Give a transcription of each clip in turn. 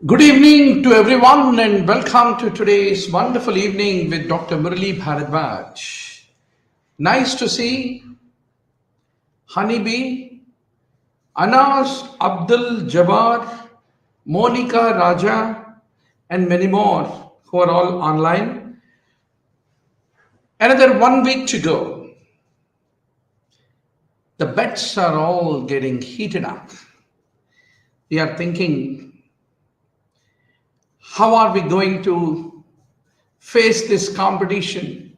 Good evening to everyone and welcome to today's wonderful evening with Dr. Murali Bharadwaj. Nice to see Honeybee, Anas Abdul Jabbar, Monica Raja, and many more who are all online. Another 1 week to go. The bets are all getting heated up. We are thinking, how are we going to face this competition?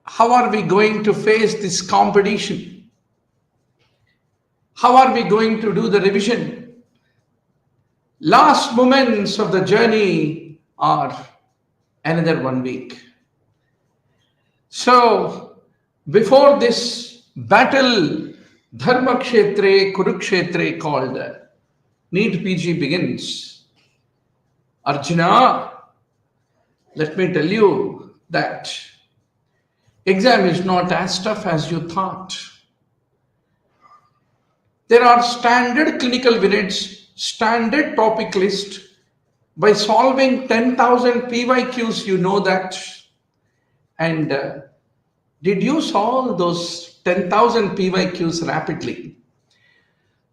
How are we going to face this competition? How are we going to do the revision? Last moments of the journey are another 1 week. So, before this battle, Dharma Kshetre, Kurukshetre called NEET PG begins, Arjuna, let me tell you that exam is not as tough as you thought. There are standard clinical minutes, standard topic list. By solving 10,000 PYQs, you know that. And did you solve those 10,000 PYQs rapidly?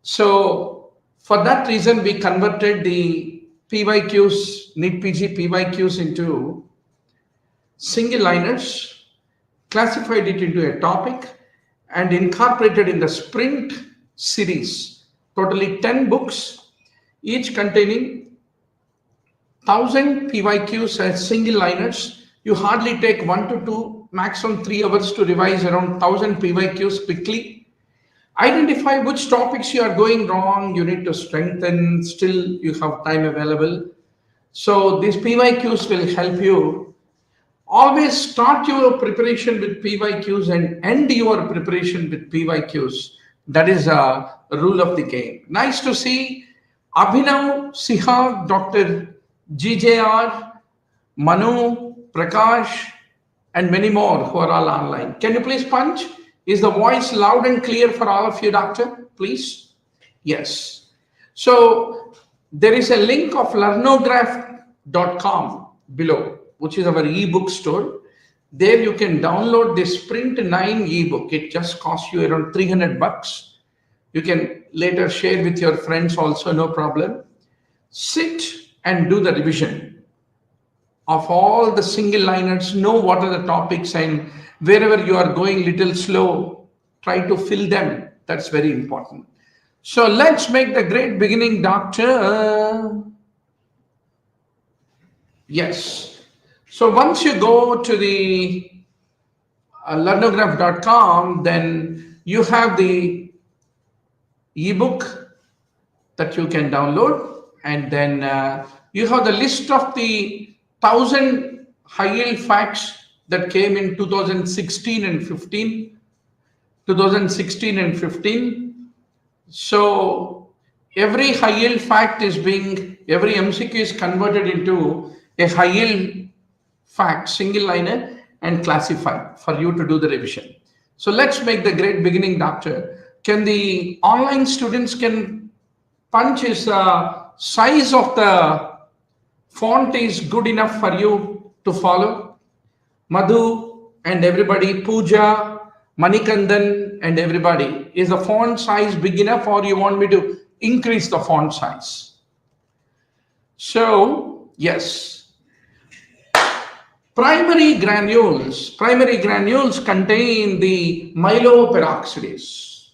So for that reason, we converted the PYQs, NEET PG PYQs into single liners, classified it into a topic, and incorporated in the sprint series. Totally 10 books, each containing 1,000 PYQs as single liners. You hardly take 1 to 2, maximum 3 hours to revise around 1,000 PYQs quickly. Identify which topics you are going wrong, you need to strengthen, still you have time available. So these PYQs will help you. Always start your preparation with PYQs and end your preparation with PYQs. That is a rule of the game. Nice to see Abhinav, Sihag, Dr. GJR, Manu, Prakash, and many more who are all online. Can you please punch? Is the voice loud and clear for all of you, doctor? Please? Yes. So there is a link of learnograph.com below, which is our ebook store. There you can download this Sprint 9 ebook. It just costs you around $300. You can later share with your friends also, no problem. Sit and do the revision of all the single liners, know what are the topics, and wherever you are going little slow, try to fill them. That's very important. So let's make the great beginning, doctor. Yes. So once you go to the learnograph.com, then you have the ebook that you can download, and then you have the list of the 1,000 high yield facts that came in 2016 and 15. 2016 and 15. So every high yield fact is every MCQ is converted into a high yield fact, single liner, and classified for you to do the revision. So let's make the great beginning, doctor. Can the online students can punch is size of the font is good enough for you to follow? Madhu and everybody, Pooja, Manikandan and everybody, is the font size big enough, or you want me to increase the font size? So yes, primary granules contain the myeloperoxidase.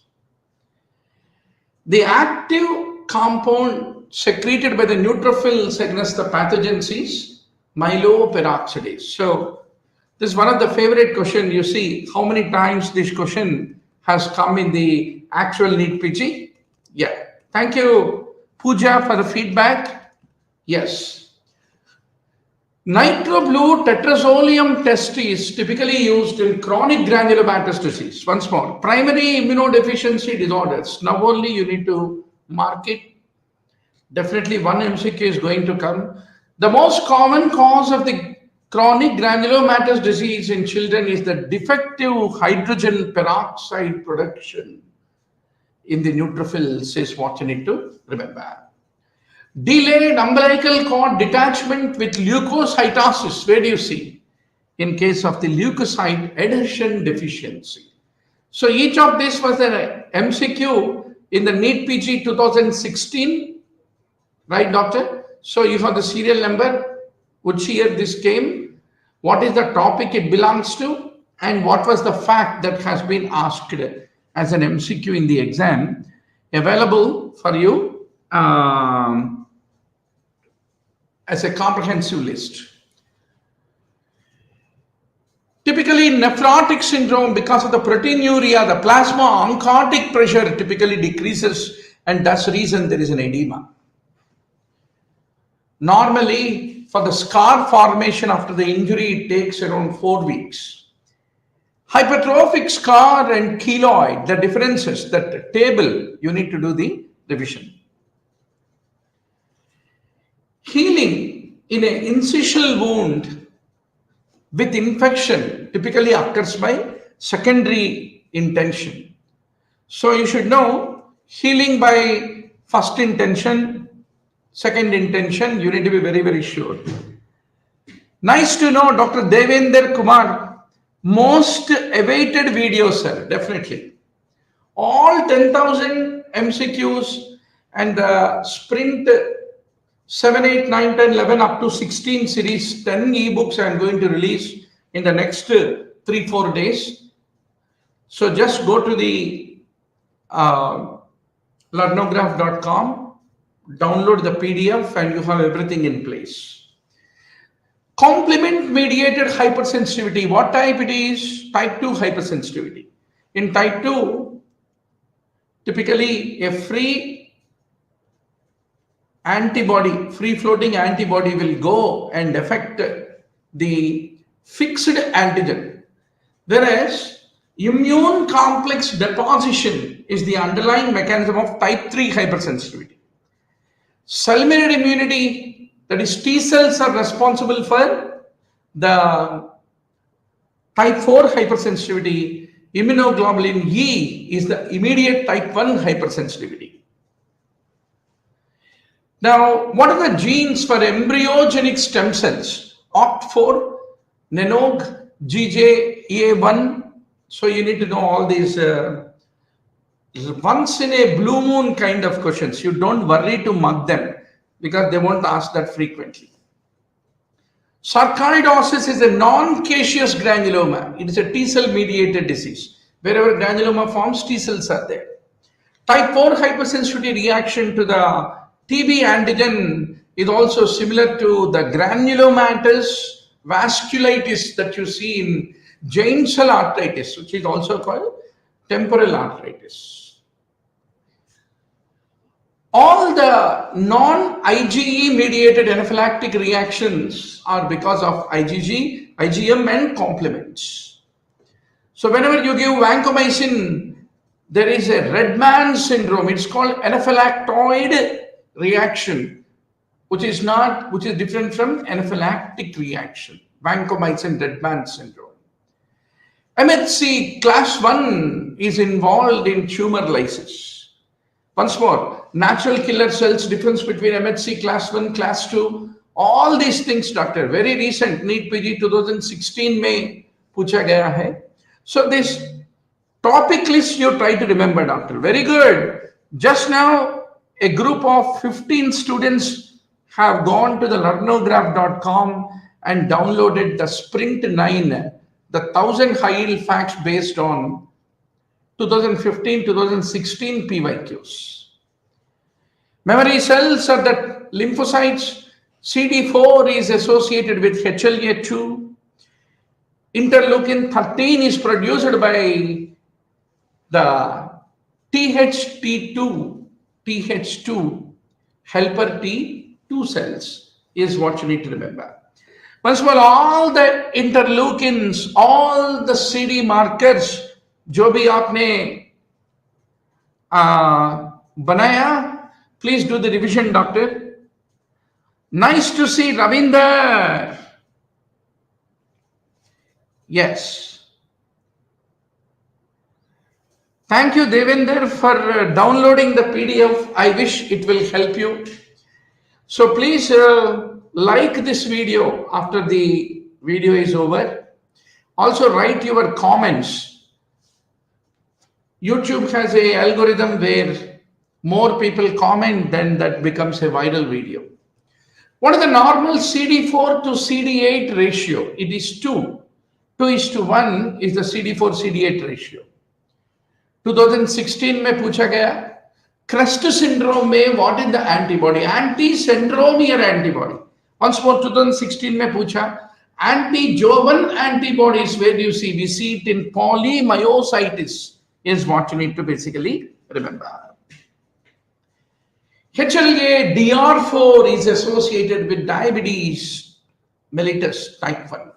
The active compound secreted by the neutrophils against the pathogens is myeloperoxidase. So this is one of the favorite questions. You see how many times this question has come in the actual NEET PG. Yeah. Thank you, Pooja, for the feedback. Yes. Nitroblue tetrazolium test is typically used in chronic granulomatous disease. Once more, primary immunodeficiency disorders. Now only you need to mark it. Definitely one MCQ is going to come. The most common cause of the Chronic granulomatous disease in children is the defective hydrogen peroxide production in the neutrophils is what you need to remember. Delayed umbilical cord detachment with leukocytosis. Where do you see? In case of the leukocyte adhesion deficiency. So each of this was an MCQ in the NEET PG 2016, right, doctor? So you have the serial number, which year this came, what is the topic it belongs to, and what was the fact that has been asked as an MCQ in the exam, available for you as a comprehensive list. Typically, nephrotic syndrome, because of the proteinuria, the plasma oncotic pressure typically decreases, and that's the reason there is an edema. Normally, for the scar formation after the injury, it takes around 4 weeks. Hypertrophic scar and keloid, the differences, that table, you need to do the revision. Healing in an incisional wound with infection typically occurs by secondary intention. So you should know healing by first intention, second intention, you need to be very, very sure. Nice to know, Dr. Devender Kumar, most awaited video, sir, definitely. All 10,000 MCQs and the sprint 7, 8, 9, 10, 11 up to 16 series, 10 ebooks I am going to release in the next 3-4 days. So just go to the learnograph.com, download the PDF, and you have everything in place. Complement mediated hypersensitivity, what type it is? Type 2 hypersensitivity. In type 2, typically a free floating antibody will go and affect the fixed antigen, whereas immune complex deposition is the underlying mechanism of type 3 hypersensitivity. Cell-mediated immunity, that is T cells, are responsible for the type 4 hypersensitivity. Immunoglobulin E is the immediate type 1 hypersensitivity. Now, what are the genes for embryogenic stem cells? OCT4, NENOG, GJEA1. So you need to know all these once in a blue moon kind of questions. You don't worry to mug them because they won't ask that frequently. Sarcoidosis is a non-caseous granuloma. It is a T cell mediated disease. Wherever granuloma forms, T cells are there. Type 4 hypersensitivity reaction to the TB antigen is also similar to the granulomatous vasculitis that you see in giant cell arthritis, which is also called temporal arthritis. All the non-IgE mediated anaphylactic reactions are because of IgG, IgM and complements. So whenever you give vancomycin, there is a red man syndrome. It's called anaphylactoid reaction, which is different from anaphylactic reaction, vancomycin red man syndrome. MHC class 1 is involved in tumor lysis. Once more, natural killer cells, difference between MHC class 1, class 2, all these things, doctor, very recent, NEET PG 2016 में पूछा गया है. So this topic list you try to remember, doctor. Very good. Just now, a group of 15 students have gone to the learnograph.com and downloaded the Sprint 9, the 1000 high yield facts based on 2015-2016 PYQs. Memory cells are the lymphocytes. CD4 is associated with HLA2. Interleukin 13 is produced by the TH2 helper T2 cells is what you need to remember. Once more, all the interleukins, all the CD markers, जो भी आपने बनाया, please do the revision, doctor. Nice to see Ravinder. Yes. Thank you, Devender, for downloading the PDF. I wish it will help you. So please like this video after the video is over. Also write your comments. YouTube has a algorithm where more people comment, then that becomes a viral video. What is the normal CD4 to CD8 ratio? It is 2. 2:1 is the CD4 CD8 ratio. 2016 में पूछा गया CREST syndrome में what is the antibody anti centromere antibody once more 2016 में पूछा anti jovan antibodies where do you see we see it in polymyositis is what you need to basically remember. HLA-DR4 is associated with diabetes mellitus type 1.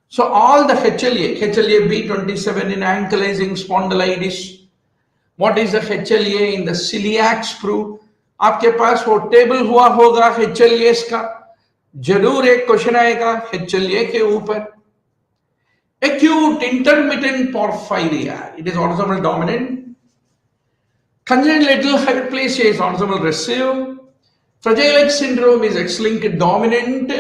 So all the HLA-B27 in ankylosing spondylitis, what is the HLA in the celiac sprue? आपके पास वो table हुआ होगा HLAs का, जरूर एक question आएगा HLA के ऊपर. Acute intermittent porphyria, it is autosomal dominant. Congenital hyperplasia is autosomal recessive. Fragile X syndrome is X-linked dominant.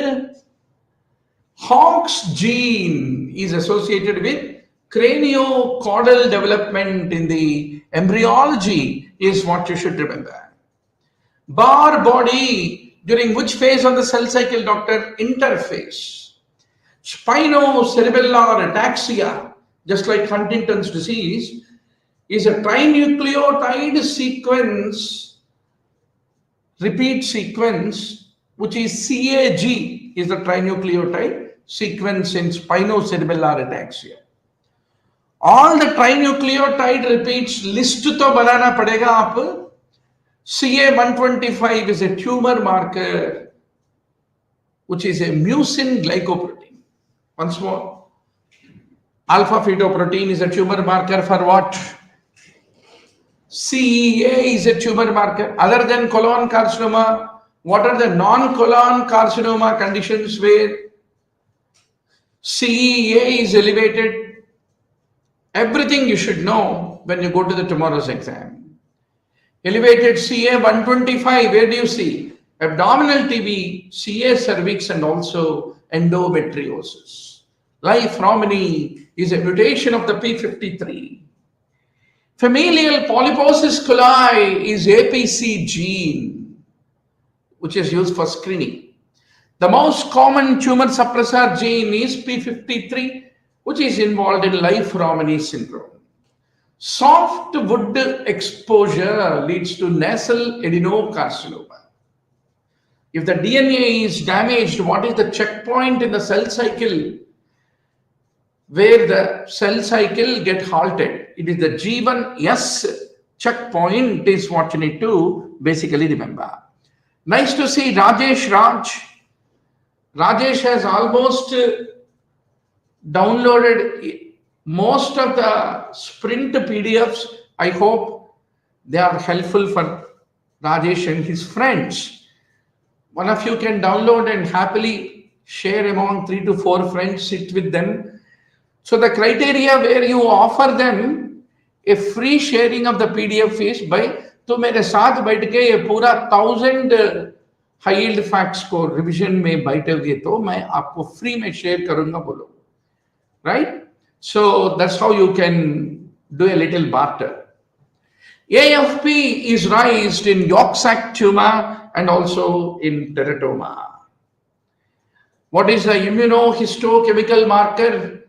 Hox gene is associated with craniocaudal development in the embryology is what you should remember. Bar body during which phase of the cell cycle, doctor? Interphase. Spinocerebellar ataxia, just like Huntington's disease, is a trinucleotide sequence, repeat sequence, which is CAG, is the trinucleotide sequence in spinocerebellar ataxia. All the trinucleotide repeats list to banana padega aap. CA125 is a tumor marker, which is a mucin glycoprotein. Once more, alpha fetoprotein is a tumor marker for what? CEA is a tumor marker. Other than colon carcinoma, what are the non-colon carcinoma conditions where CEA is elevated? Everything you should know when you go to the tomorrow's exam. Elevated CA125, where do you see? Abdominal TB, CA cervix, and also endometriosis. Life Romney is a mutation of the P53. Familial polyposis coli is APC gene, which is used for screening. The most common tumor suppressor gene is P53, which is involved in Life Romney syndrome. Soft wood exposure leads to nasal adenocarcinoma. If the DNA is damaged, what is the checkpoint in the cell cycle where the cell cycle get halted? It is the G1S checkpoint is what you need to basically remember. Nice to see Rajesh Raj. Rajesh has almost downloaded most of the sprint PDFs. I hope they are helpful for Rajesh and his friends. One of you can download and happily share among 3 to 4 friends, sit with them. So the criteria where you offer them a free sharing of the PDF is by तो मेरे साथ बैठ के ये पूरा 1000 high yield facts को revision में बैठोगे तो मैं आपको फ्री में शेयर करूंगा बोलो, right? So that's how you can do a little barter. AFP is raised in yolk sac tumor and also in teratoma. What is the immunohistochemical marker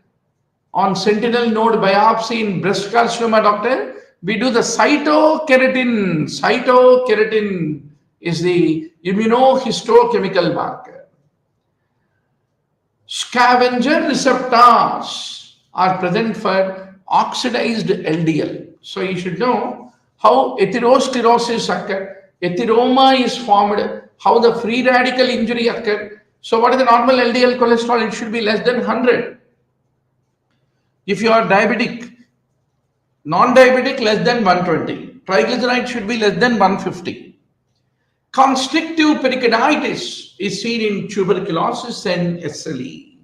on sentinel node biopsy in breast carcinoma, doctor? We do the cytokeratin. Cytokeratin is the immunohistochemical marker. Scavenger receptors are present for oxidized LDL. So you should know how atherosclerosis occurs, atheroma is formed, how the free radical injury occurs. So what is the normal LDL cholesterol? It should be less than 100. If you are diabetic, non-diabetic, less than 120. Triglyceride should be less than 150. Constrictive pericarditis is seen in tuberculosis and SLE.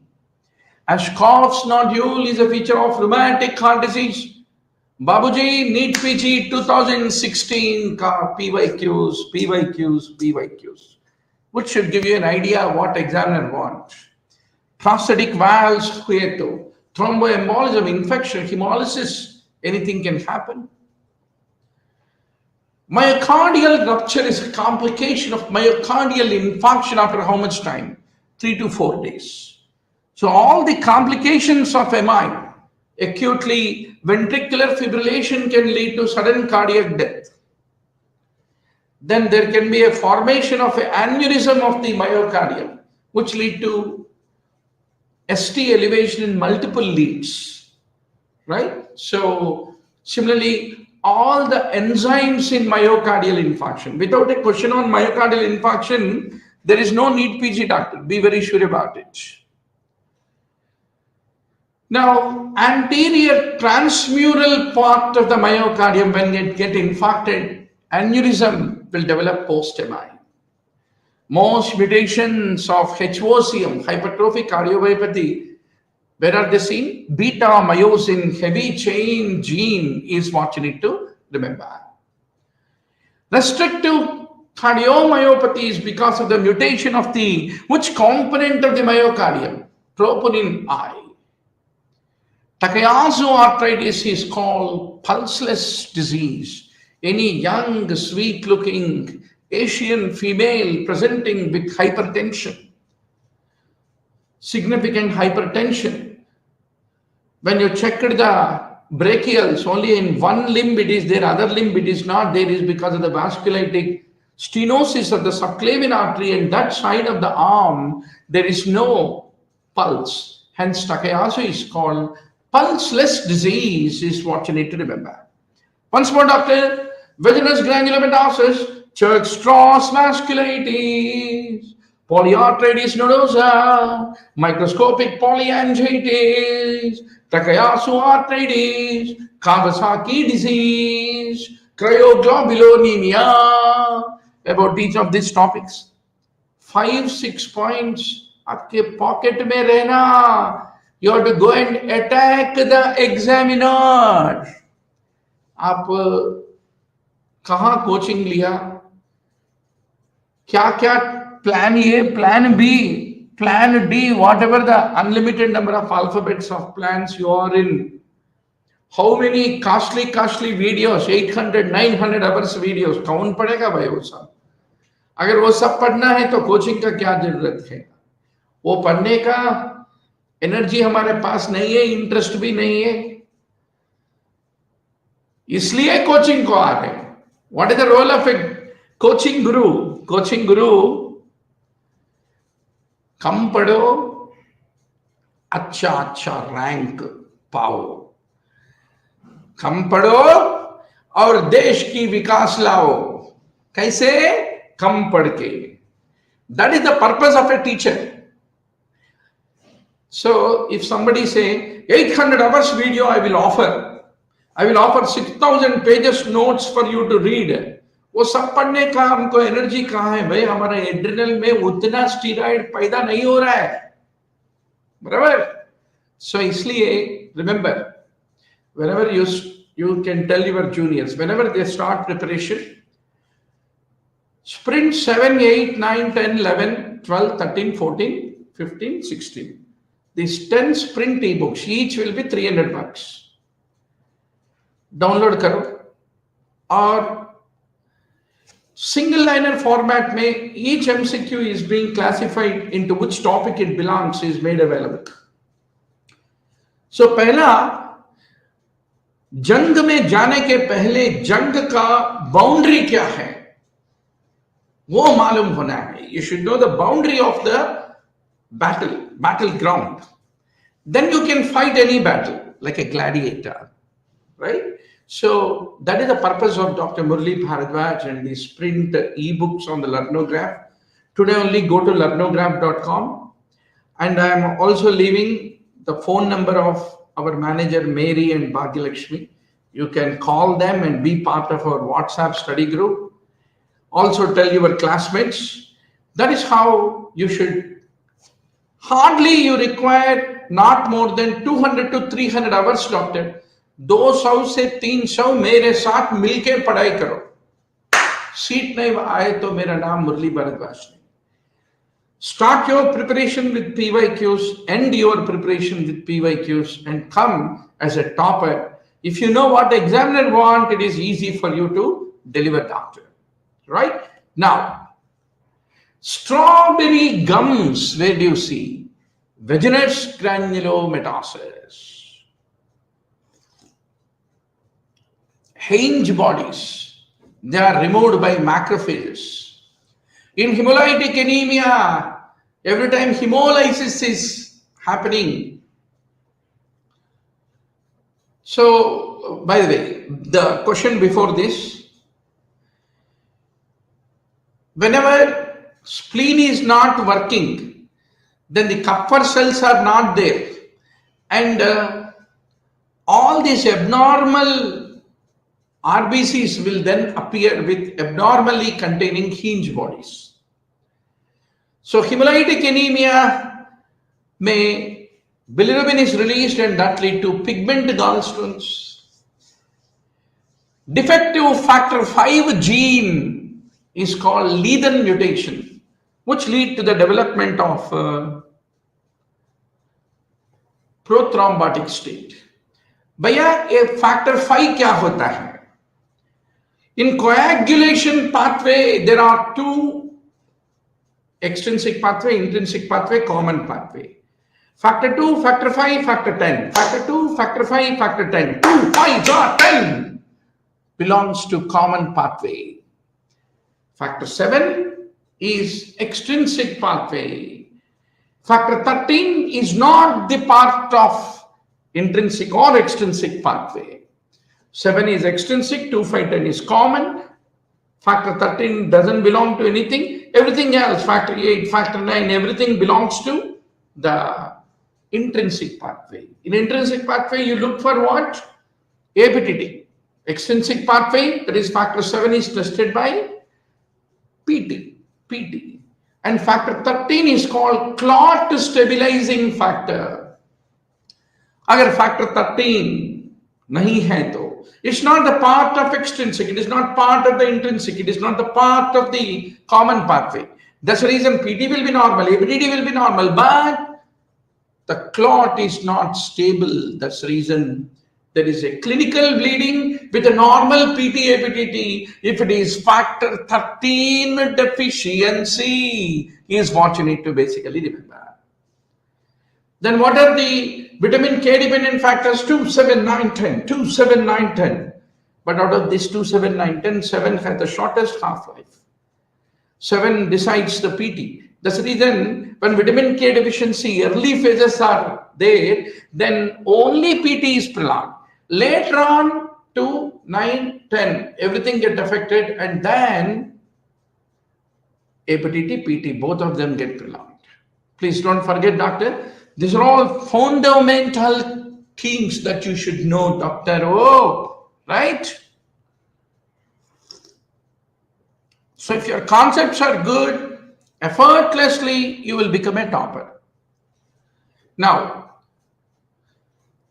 Ashkoff's nodule is a feature of rheumatic heart disease. Babuji, NEET PG 2016 ka PYQs, which should give you an idea of what examiner wants. Prosthetic valves, thromboembolism, infection, hemolysis, anything can happen. Myocardial rupture is a complication of myocardial infarction after how much time? 3 to 4 days. So all the complications of MI, acutely ventricular fibrillation can lead to sudden cardiac death. Then there can be a formation of an aneurysm of the myocardium, which lead to ST elevation in multiple leads, right? So similarly, all the enzymes in myocardial infarction. Without a question on myocardial infarction, there is no NEET PG, doctor. Be very sure about it. Now, anterior transmural part of the myocardium, when it gets infarcted, aneurysm will develop post-MI. Most mutations of HOCM, hypertrophic cardiomyopathy, where are they seen? Beta myosin heavy chain gene is what you need to remember. Restrictive cardiomyopathy is because of the mutation of the which component of the myocardium? Troponin I. Takayasu arthritis is called pulseless disease. Any young, sweet-looking Asian female presenting with hypertension, significant hypertension, when you check the brachials, only in one limb it is there, other limb it is not there, is because of the vasculitic stenosis of the subclavian artery, and that side of the arm there is no pulse. Hence, Takayasu is called pulseless disease, is what you need to remember. Once more, doctor, venous granulomatosis, Church-Strauss vasculitis, polyarthritis nodosa, microscopic polyangiitis, Takayasu arthritis, Kawasaki disease, cryoglobulinemia. About each of these topics, 5-6 points आपके pocket में रहना. You have to go and attack the examiner. आप कहाँ coaching लिया, क्या क्या plan A, plan B, plan D, whatever the unlimited number of alphabets of plans you are in. How many costly videos, 800, 900 hours videos, कौन पढ़ेगा भाई वो सब? अगर वो सब पढ़ना है तो कोचिंग का क्या जरूरत है? वो पढ़ने का एनर्जी हमारे पास नहीं है, इंटरेस्ट भी नहीं है, इसलिए कोचिंग को आ रहे. What is the role of a coaching guru? Coaching guru, कम पढ़ो, अच्छा रैंक पाओ. कम पढ़ो और देश की विकास लाओ. कैसे? कम पढ़ के. That is the purpose of a teacher. So if somebody say 800 hours video I will offer 6,000 pages notes for you to read, वो सब पढ़ने का हमको एनर्जी कहाँ है भाई? हमारा एड्रिनल में उतना स्टीरॉइड पैदा नहीं हो रहा है, बराबर? So इसलिए remember, whenever you can tell your juniors, whenever they start preparation, sprint 7, 8, 9, 10, 11, 12, 13, 14, 15, 16. These 10 sprint ebooks, each will be $300. Download करो. और single liner format में each MCQ is being classified into which topic it belongs is made available. So पहला, जंग में जाने के पहले जंग का बाउंड्री क्या है वो मालूम होना है. You should know the boundary of the battleground. Then you can fight any battle like a gladiator, right? So that is the purpose of Dr. Murli Bharadwaj and the sprint ebooks on the Learnograph. Today only go to learnograph.com, and I am also leaving the phone number of our manager Mary and Bhagyalakshmi. You can call them and be part of our WhatsApp study group. Also tell your classmates. That is how you should Hardly you require not more than 200 to 300 hours, doctor. 200 से 300 मेरे साथ मिलके पढ़ाई करो. Seat नहीं आए तो मेरा नाम मुरली भारद्वाज नहीं. Start your preparation with PYQs, end your preparation with PYQs, and come as a topper. If you know what the examiner wants, it is easy for you to deliver, doctor. Right? Now, strawberry gums, where do you see? Vaginous granulomatosis. Hinge bodies, they are removed by macrophages. In hemolytic anemia, every time hemolysis is happening. So, by the way, the question before this, whenever spleen is not working, then the Kupffer cells are not there, and all these abnormal RBCs will then appear with abnormally containing hinge bodies. So hemolytic anemia may bilirubin is released and that lead to pigment gallstones. Defective factor 5 gene is called Leiden mutation, which lead to the development of prothrombotic state. भैया ये factor 5 क्या होता है? In coagulation pathway, there are two: extrinsic pathway, intrinsic pathway, common pathway. Factor 2, factor 5, factor 10. Factor 2, factor 5, factor 10. 2, 5, or 10 belongs to common pathway. Factor 7 is extrinsic pathway. Factor 13 is not the part of intrinsic or extrinsic pathway. 7 is extrinsic, 2, 5, 10 is common. Factor 13 doesn't belong to anything. Everything else, factor 8, factor 9, everything belongs to the intrinsic pathway. In intrinsic pathway, you look for what? APTT. Extrinsic pathway, that is factor 7 is tested by PT. And factor 13 is called clot stabilizing factor. Agar factor 13 nahi hai to, it's not the part of extrinsic, it is not part of the intrinsic, it is not the part of the common pathway. That's the reason PT will be normal, APTT will be normal, but the clot is not stable. That's the reason there is a clinical bleeding with a normal PT APTT. If it is factor 13 deficiency, is what you need to basically remember. Then what are the vitamin K dependent factors? 2, 7, 9, 10. 2, 7, 9, 10. But out of this 2, 7, 9, 10, 7 has the shortest half-life. 7 decides the PT. That's the reason when vitamin K deficiency early phases are there, then only PT is prolonged. Later on, 2, 9, 10, everything get affected, and then APTT, PT, both of them get prolonged. Please don't forget, doctor. These are all fundamental things that you should know, doctor. Oh, right? So if your concepts are good, effortlessly you will become a topper. Now,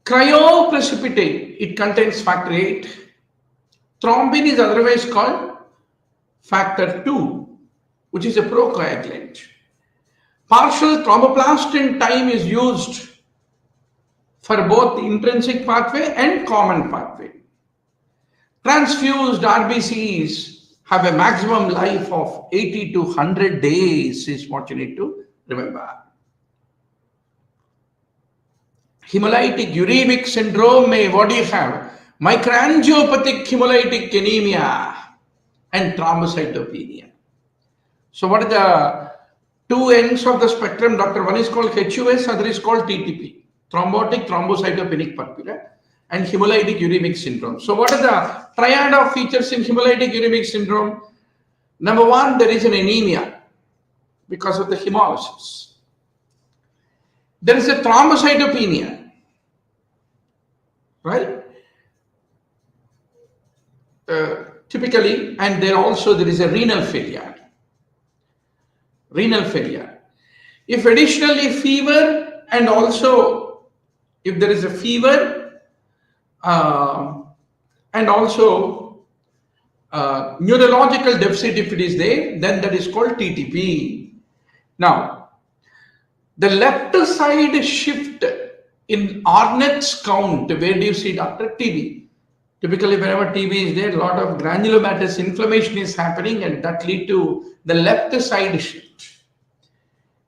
cryoprecipitate, it contains factor 8. Thrombin is otherwise called factor 2, which is a procoagulant. Partial thromboplastin time is used for both the intrinsic pathway and common pathway. Transfused RBCs have a maximum life of 80 to 100 days is what you need to remember. Hemolytic uremic syndrome may, what do you have? Microangiopathic hemolytic anemia and thrombocytopenia. So what are the two ends of the spectrum, doctor? One is called HUS, other is called TTP, thrombotic thrombocytopenic purpura, and hemolytic uremic syndrome. So what are the triad of features in hemolytic uremic syndrome? Number one, there is an anemia because of the hemolysis. There is a thrombocytopenia, right? Typically, and there is a renal failure. If additionally fever, and also if there is a fever, uh, and also neurological deficit if it is there, then that is called TTP. Now, the left side shift in Arnett's count, where do you see, Dr.? TB. Typically, whenever TB is there, a lot of granulomatous inflammation is happening, and that lead to the left side shift.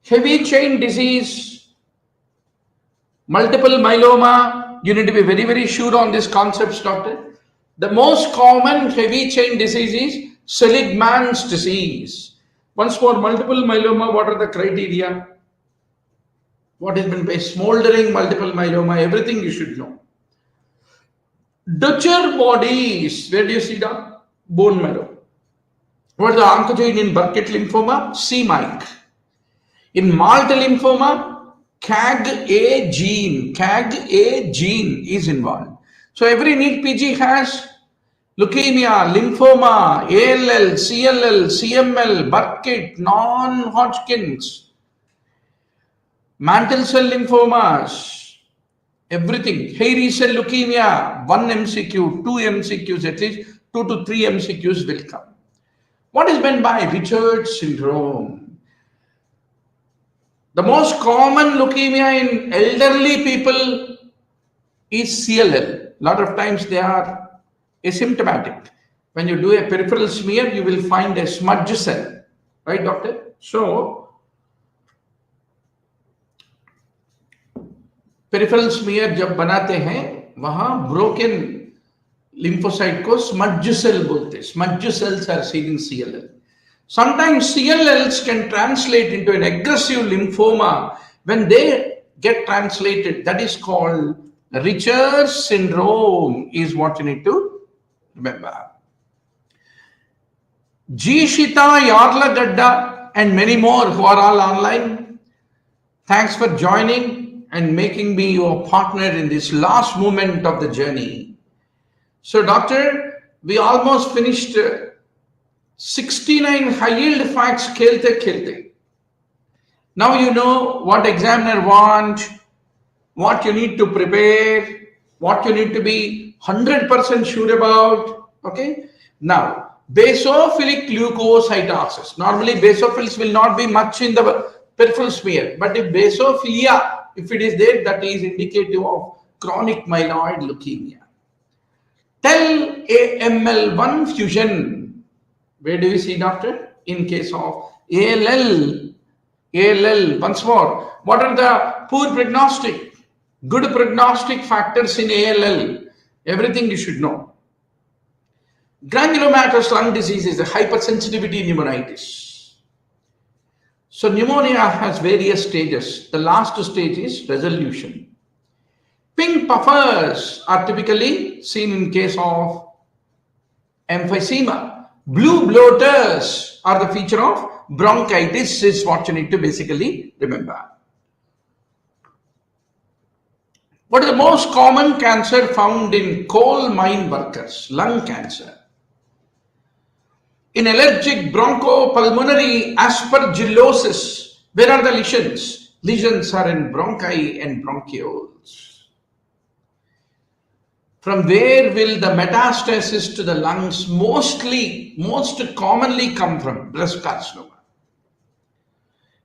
Heavy chain disease, multiple myeloma, you need to be very, very sure on these concepts, doctor. The most common heavy chain disease is Seligman's disease. Once more, multiple myeloma, what are the criteria? What is meant by smoldering multiple myeloma? Everything you should know. Dutcher bodies, where do you see the bone marrow? What is the oncogene in Burkitt lymphoma? c-MYC. In Malt lymphoma, CAG-A gene is involved. So every NEET PG has leukemia, lymphoma, ALL, CLL, CML, Burkitt, non-Hodgkin's, mantle cell lymphomas, everything. Hairy cell leukemia, 1 MCQ, 2 MCQs, at least 2 to 3 MCQs will come. What is meant by Richards syndrome? The most common leukemia in elderly people is CLL. A lot of times they are asymptomatic. When you do a peripheral smear, you will find a smudge cell. Right, doctor? So, peripheral smear जब बनाते हैं, वहाँ broken lymphocyte को smudge cell बोलते हैं. Smudge cells are seen in CLL. Sometimes CLLs can translate into an aggressive lymphoma. When they get translated, that is called Richards syndrome, is what you need to remember. G. Shita, Yarlagadda, and many more who are all online. Thanks for joining and making me your partner in this last moment of the journey. So, doctor, we almost finished 69 high-yield facts khelte. Now you know what examiner want, what you need to prepare, what you need to be 100% sure about. Okay. Now, basophilic leukocytosis. Normally, basophils will not be much in the peripheral smear, but if basophilia, if it is there, that is indicative of chronic myeloid leukemia. Tell AML1 fusion. Where do you see, doctor? In case of ALL, once more, what are the poor prognostic, good prognostic factors in ALL? Everything you should know. Granulomatous lung disease is a hypersensitivity pneumonitis. So pneumonia has various stages. The last stage is resolution. Pink puffers are typically seen in case of emphysema. Blue bloaters are the feature of bronchitis, is what you need to basically remember. What is the most common cancer found in coal mine workers? Lung cancer. In allergic bronchopulmonary aspergillosis, where are the lesions? Lesions are in bronchi and bronchioles. From where will the metastasis to the lungs most commonly come from? Breast carcinoma.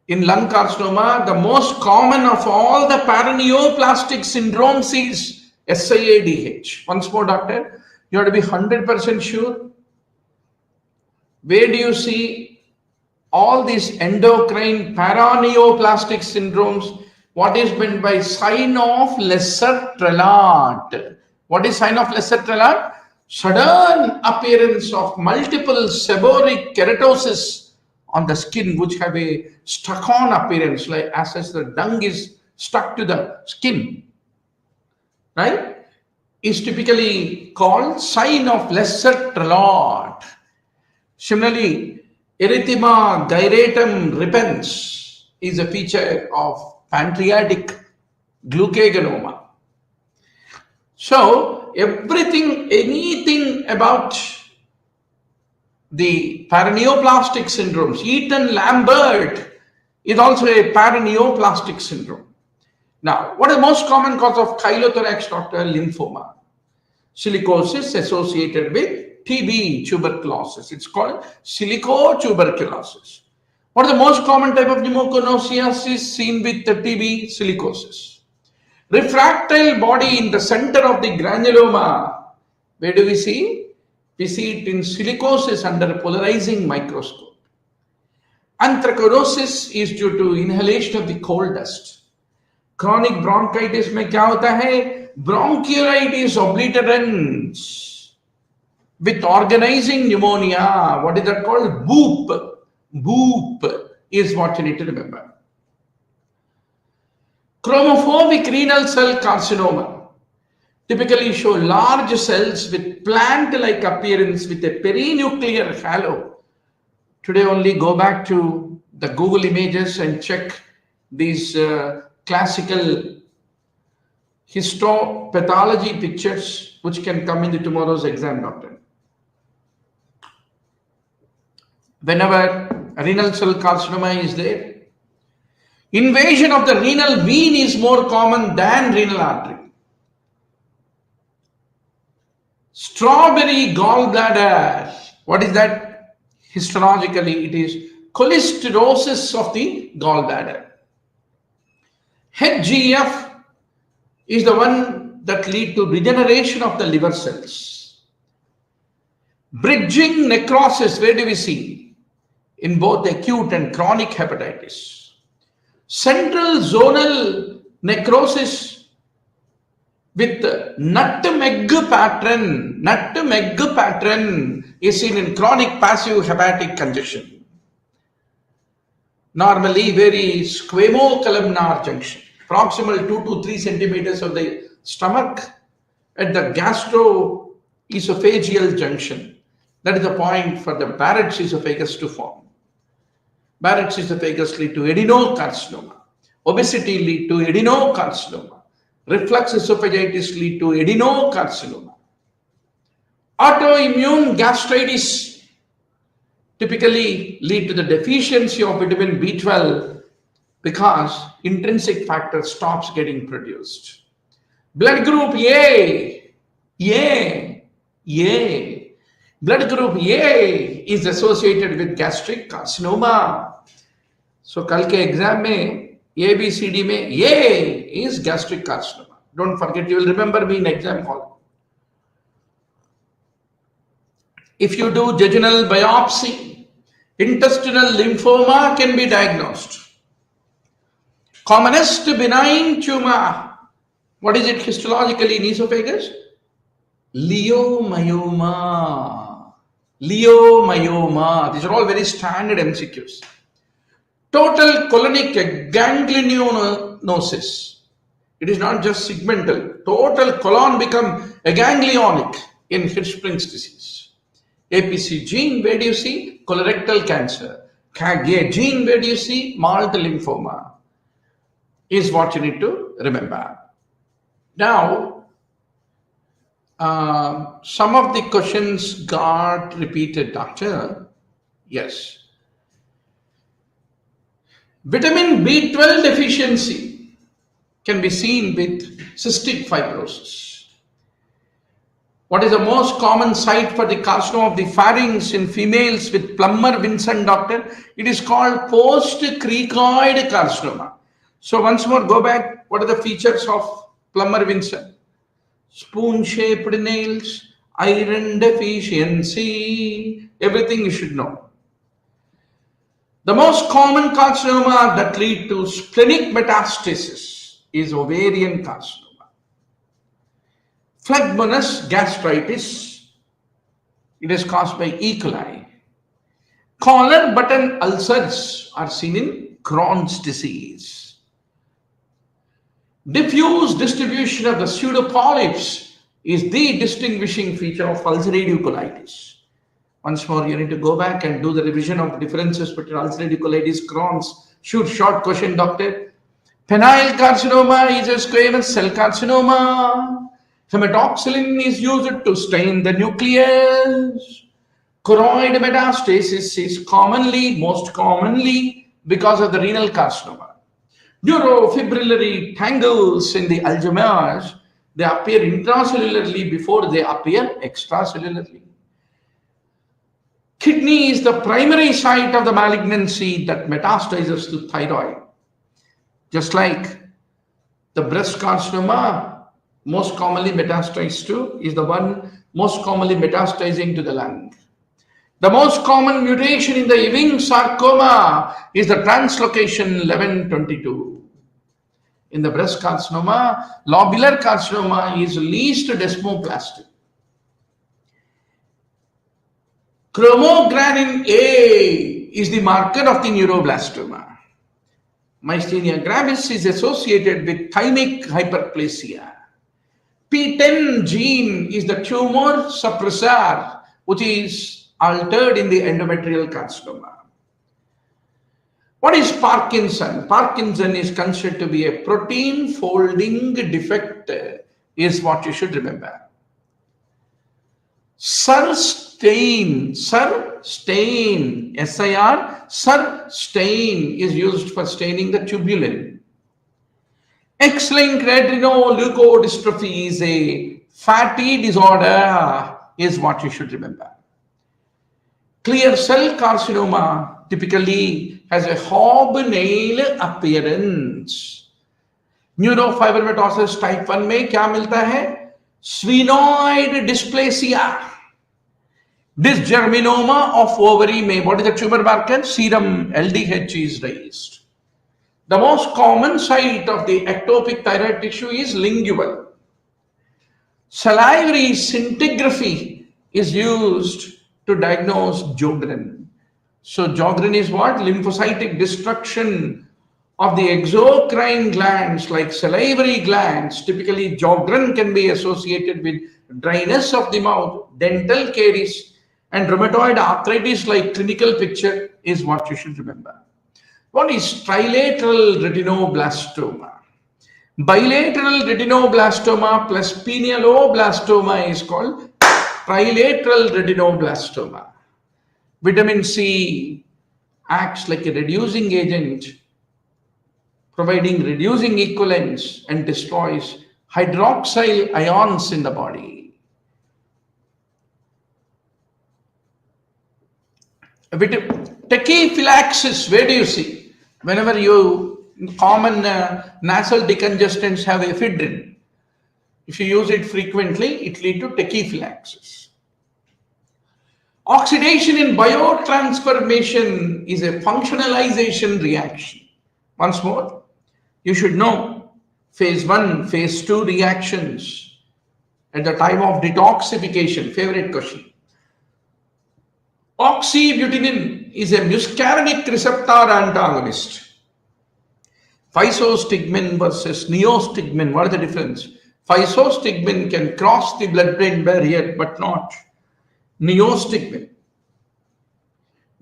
In lung carcinoma, the most common of all the paraneoplastic syndromes is SIADH. Once more, doctor, you have to be 100% sure. Where do you see all these endocrine paraneoplastic syndromes? What is meant by sign of lesser trellat? What is sign of lesser trellat? Sudden appearance of multiple seborrheic keratosis on the skin, which have a stuck-on appearance, like as the dung is stuck to the skin, right? Is typically called sign of lesser trellat. Similarly, erythema gyratum repens is a feature of pancreatic glucagonoma. So, anything about the paraneoplastic syndromes, Eaton-Lambert is also a paraneoplastic syndrome. Now, what is the most common cause of chylothorax, Dr.? Lymphoma. Silicosis associated with TB, tuberculosis. It's called silicotuberculosis. What is the most common type of pneumoconiosis seen with the TB? Silicosis. Refractile body in the center of the granuloma. Where do we see? We see it in silicosis under a polarizing microscope. Anthracnoses is due to inhalation of the coal dust. Chronic bronchitis में क्या होता है? Bronchiolitis obliterans with organizing pneumonia. What is that called? BOOP. BOOP is what you need to remember. Chromophobic renal cell carcinoma typically show large cells with plant-like appearance with a perinuclear halo. Today only go back to the Google images and check these classical histopathology pictures which can come in the tomorrow's exam, doctor. Whenever renal cell carcinoma is there, invasion of the renal vein is more common than renal artery. Strawberry gallbladder, what is that? Histologically, it is cholesterosis of the gallbladder. HGF is the one that lead to regeneration of the liver cells. Bridging necrosis, where do we see? In both acute and chronic hepatitis. Central zonal necrosis with nutmeg pattern. Nutmeg pattern is seen in chronic passive hepatic congestion. Normally very squamo-columnar junction. Proximal 2 to 3 centimeters of the stomach at the gastroesophageal junction. That is the point for the Barrett's esophagus to form. Barrett's esophagus lead to adenocarcinoma. Obesity lead to adenocarcinoma. Reflux esophagitis lead to adenocarcinoma. Autoimmune gastritis typically lead to the deficiency of vitamin B12 because intrinsic factor stops getting produced. Blood group A. Blood group A is associated with gastric carcinoma. So कल के exam में ABCD में A is gastric carcinoma. Don't forget, you will remember me in exam hall. If you do jejunal biopsy, intestinal lymphoma can be diagnosed. Commonest benign tumor. What is it histologically in esophagus? Leiomyoma. Leiomyoma. These are all very standard MCQs. Total colonic ganglionosis. It is not just segmental. Total colon become aganglionic in Hirschsprung's disease. APC gene, where do you see? Colorectal cancer. CAG gene, where do you see? Malt lymphoma. Is what you need to remember. Now, some of the questions got repeated, doctor. Yes. Vitamin B12 deficiency can be seen with cystic fibrosis. What is the most common site for the carcinoma of the pharynx in females with Plummer-Vinson, doctor? It is called post-cricoid carcinoma. So once more, go back. What are the features of Plummer-Vinson? Spoon-shaped nails, iron deficiency, everything you should know. The most common carcinoma that lead to splenic metastasis is ovarian carcinoma. Phlegmonous gastritis, it is caused by E. coli. Collar button ulcers are seen in Crohn's disease. Diffuse distribution of the pseudopolyps is the distinguishing feature of ulcerative colitis. Once more, you need to go back and do the revision of differences between ulcerative colitis, Crohn's. Shoot, short question, doctor. Penile carcinoma is a squamous cell carcinoma. Hematoxylin is used to stain the nucleus. Choroid metastasis is most commonly because of the renal carcinoma. Neurofibrillary tangles in the Alzheimer's, they appear intracellularly before they appear extracellularly. Kidney is the primary site of the malignancy that metastasizes to thyroid. Just like the breast carcinoma most commonly metastasized to is the one most commonly metastasizing to the lung. The most common mutation in the Ewing sarcoma is the translocation 1122. In the breast carcinoma, lobular carcinoma is least desmoplastic. Chromogranin A is the marker of the neuroblastoma. Myasthenia gravis is associated with thymic hyperplasia. P10 gene is the tumor suppressor, which is altered in the endometrial carcinoma. What is Parkinson? Parkinson is considered to be a protein folding defect, is what you should remember. Sir-stain, S-I-R, sir-stain is used for staining the tubulin. X-linked adrenoleukodystrophy is a fatty disorder, is what you should remember. Clear cell carcinoma typically has a hobnail appearance. Neurofibromatosis type 1 में क्या मिलता है? Sphenoid dysplasia. Dysgerminoma of ovary में, what is the tumor marker? Serum LDH is raised. The most common site of the ectopic thyroid tissue is lingual. Salivary scintigraphy is used to diagnose Sjogren. So Sjogren is what? Lymphocytic destruction of the exocrine glands like salivary glands. Typically Sjogren can be associated with dryness of the mouth, dental caries, and rheumatoid arthritis like clinical picture is what you should remember. What is trilateral retinoblastoma? Bilateral retinoblastoma plus pinealoblastoma is called trilateral retinoblastoma. Vitamin C acts like a reducing agent, providing reducing equivalents and destroys hydroxyl ions in the body. Tachyphylaxis, where do you see? Whenever you common nasal decongestants have ephedrine, if you use it frequently, it leads to tachyphylaxis. Oxidation in biotransformation is a functionalization reaction. Once more, you should know phase 1, phase 2 reactions at the time of detoxification. Favorite question. Oxybutynin is a muscarinic receptor antagonist. Physostigmine versus neostigmine, what is the difference? Physostigmine can cross the blood-brain barrier, but not neostigmine.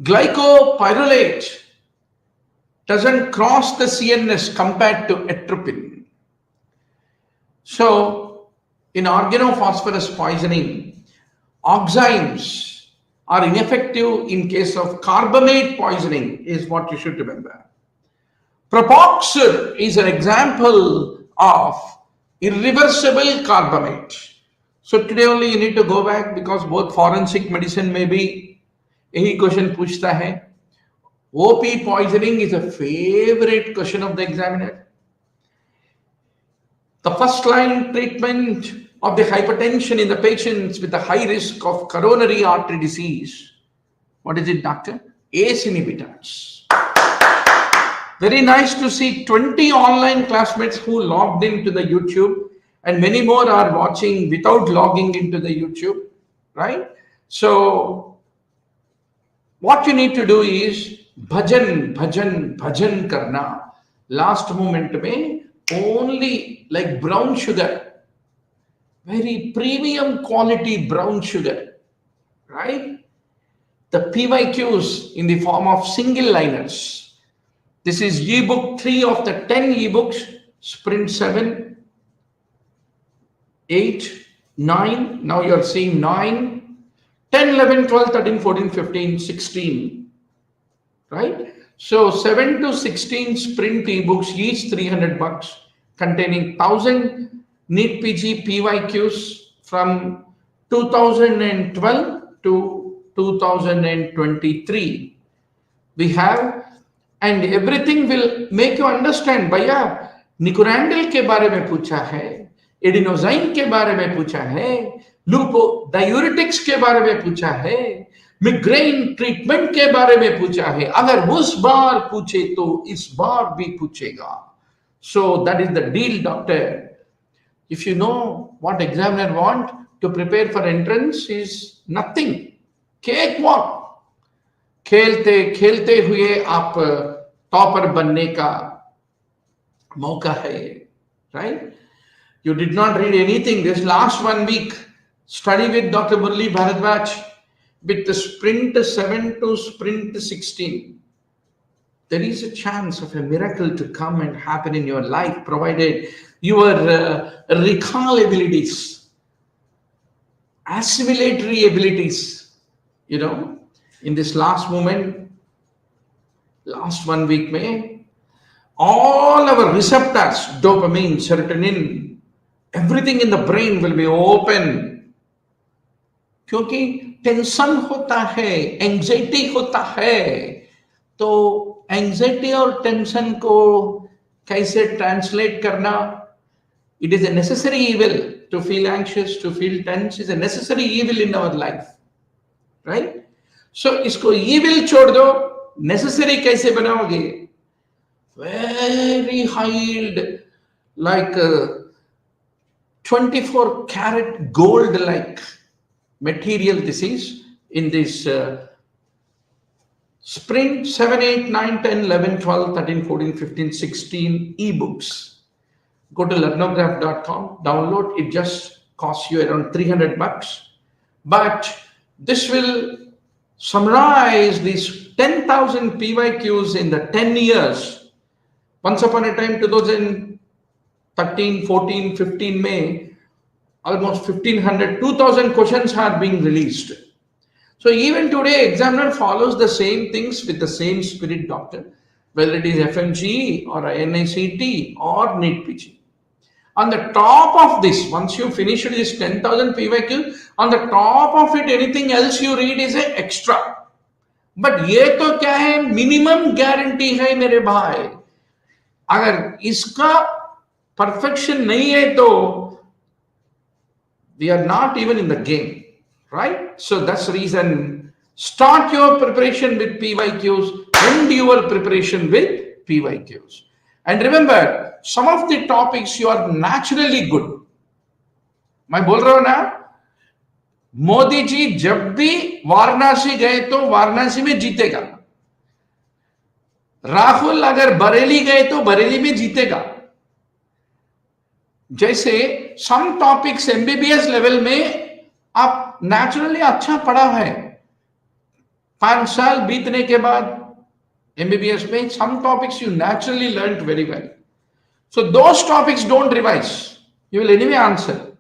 Glycopyrrolate doesn't cross the CNS compared to atropine. So, in organophosphorus poisoning, oximes are ineffective in case of carbamate poisoning, is what you should remember. Propoxur is an example of irreversible carbamate. So today only you need to go back because both forensic medicine may be यही question पूछता है. OP poisoning is a favorite question of the examiner. The first line treatment of the hypertension in the patients with a high risk of coronary artery disease. What is it, doctor? ACE inhibitors. Very nice to see 20 online classmates who logged into the YouTube, and many more are watching without logging into the YouTube, right? So what you need to do is bhajan karna. Last moment mein only like brown sugar, very premium quality brown sugar, right? The PYQs in the form of single liners. This is ebook 3 of the 10 ebooks, Sprint 7, 8, 9. Now you're seeing 9, 10, 11, 12, 13, 14, 15, 16, right? So 7 to 16 sprint ebooks, each $300, containing 1000 NEET PG PYQs from 2012 to 2023. We have, and everything will make you understand. भैया निकोरांडल के बारे में पूछा है, एडिनोजाइन के बारे में पूछा है, लूपो डायूरेटिक्स के बारे में पूछा है, मिग्रेन ट्रीटमेंट के बारे में पूछा है. अगर उस बार पूछे तो इस बार भी पूछेगा. So that is the deal, doctor. If you know what examiner want to prepare for entrance is nothing. Cakewalk. खेलते खेलते हुए आप टॉपर बनने का मौका है, right? You did not read anything this last 1 week. Study with Dr. Murli Bharadwaj with the sprint 7 to sprint 16. There is a chance of a miracle to come and happen in your life, provided your recall abilities, assimilatory abilities, in this last moment, last 1 week में, all our receptors, dopamine, serotonin, everything in the brain will be open. क्योंकि tension होता है, anxiety होता है, तो anxiety और tension को कैसे ट्रांसलेट करना? It is a necessary evil. To feel anxious, to feel tense is a necessary evil in our life, right? So इसको evil छोड़ दो, necessary कैसे बनाओगे? Very high, like 24 karat gold like material this is in this sprint 7, 8, 9, 10, 11, 12, 13, 14, 15, 16 ebooks. Go to learnograph.com, download. It just costs you around $300. But this will summarize these 10,000 PYQs in the 10 years. Once upon a time, 2013, 14, 15 May, almost 1500, 2000 questions are being released. So even today, examiner follows the same things with the same spirit, doctor, whether it is FMGE or NICT or NEET PG. On the top of this, once you finish this 10,000 PYQ, on the top of it, anything else you read is an extra. But ये तो क्या है? Minimum guarantee है मेरे भाई. अगर इसका perfection नहीं है तो we are not even in the game, right? So that's the reason. Start your preparation with PYQs. End your preparation with PYQs. And remember, some of the topics you are naturally good. मैं बोल रहा हूं ना, मोदी जी जब भी वाराणसी गए तो वाराणसी में जीतेगा. राहुल अगर बरेली गए तो बरेली में जीतेगा. जैसे सम टॉपिक्स एमबीबीएस लेवल में आप नेचुरली अच्छा पढ़ा है, 5 साल बीतने के बाद एमबीबीएस में some topics you naturally learned very well. So those topics don't revise. You will anyway answer.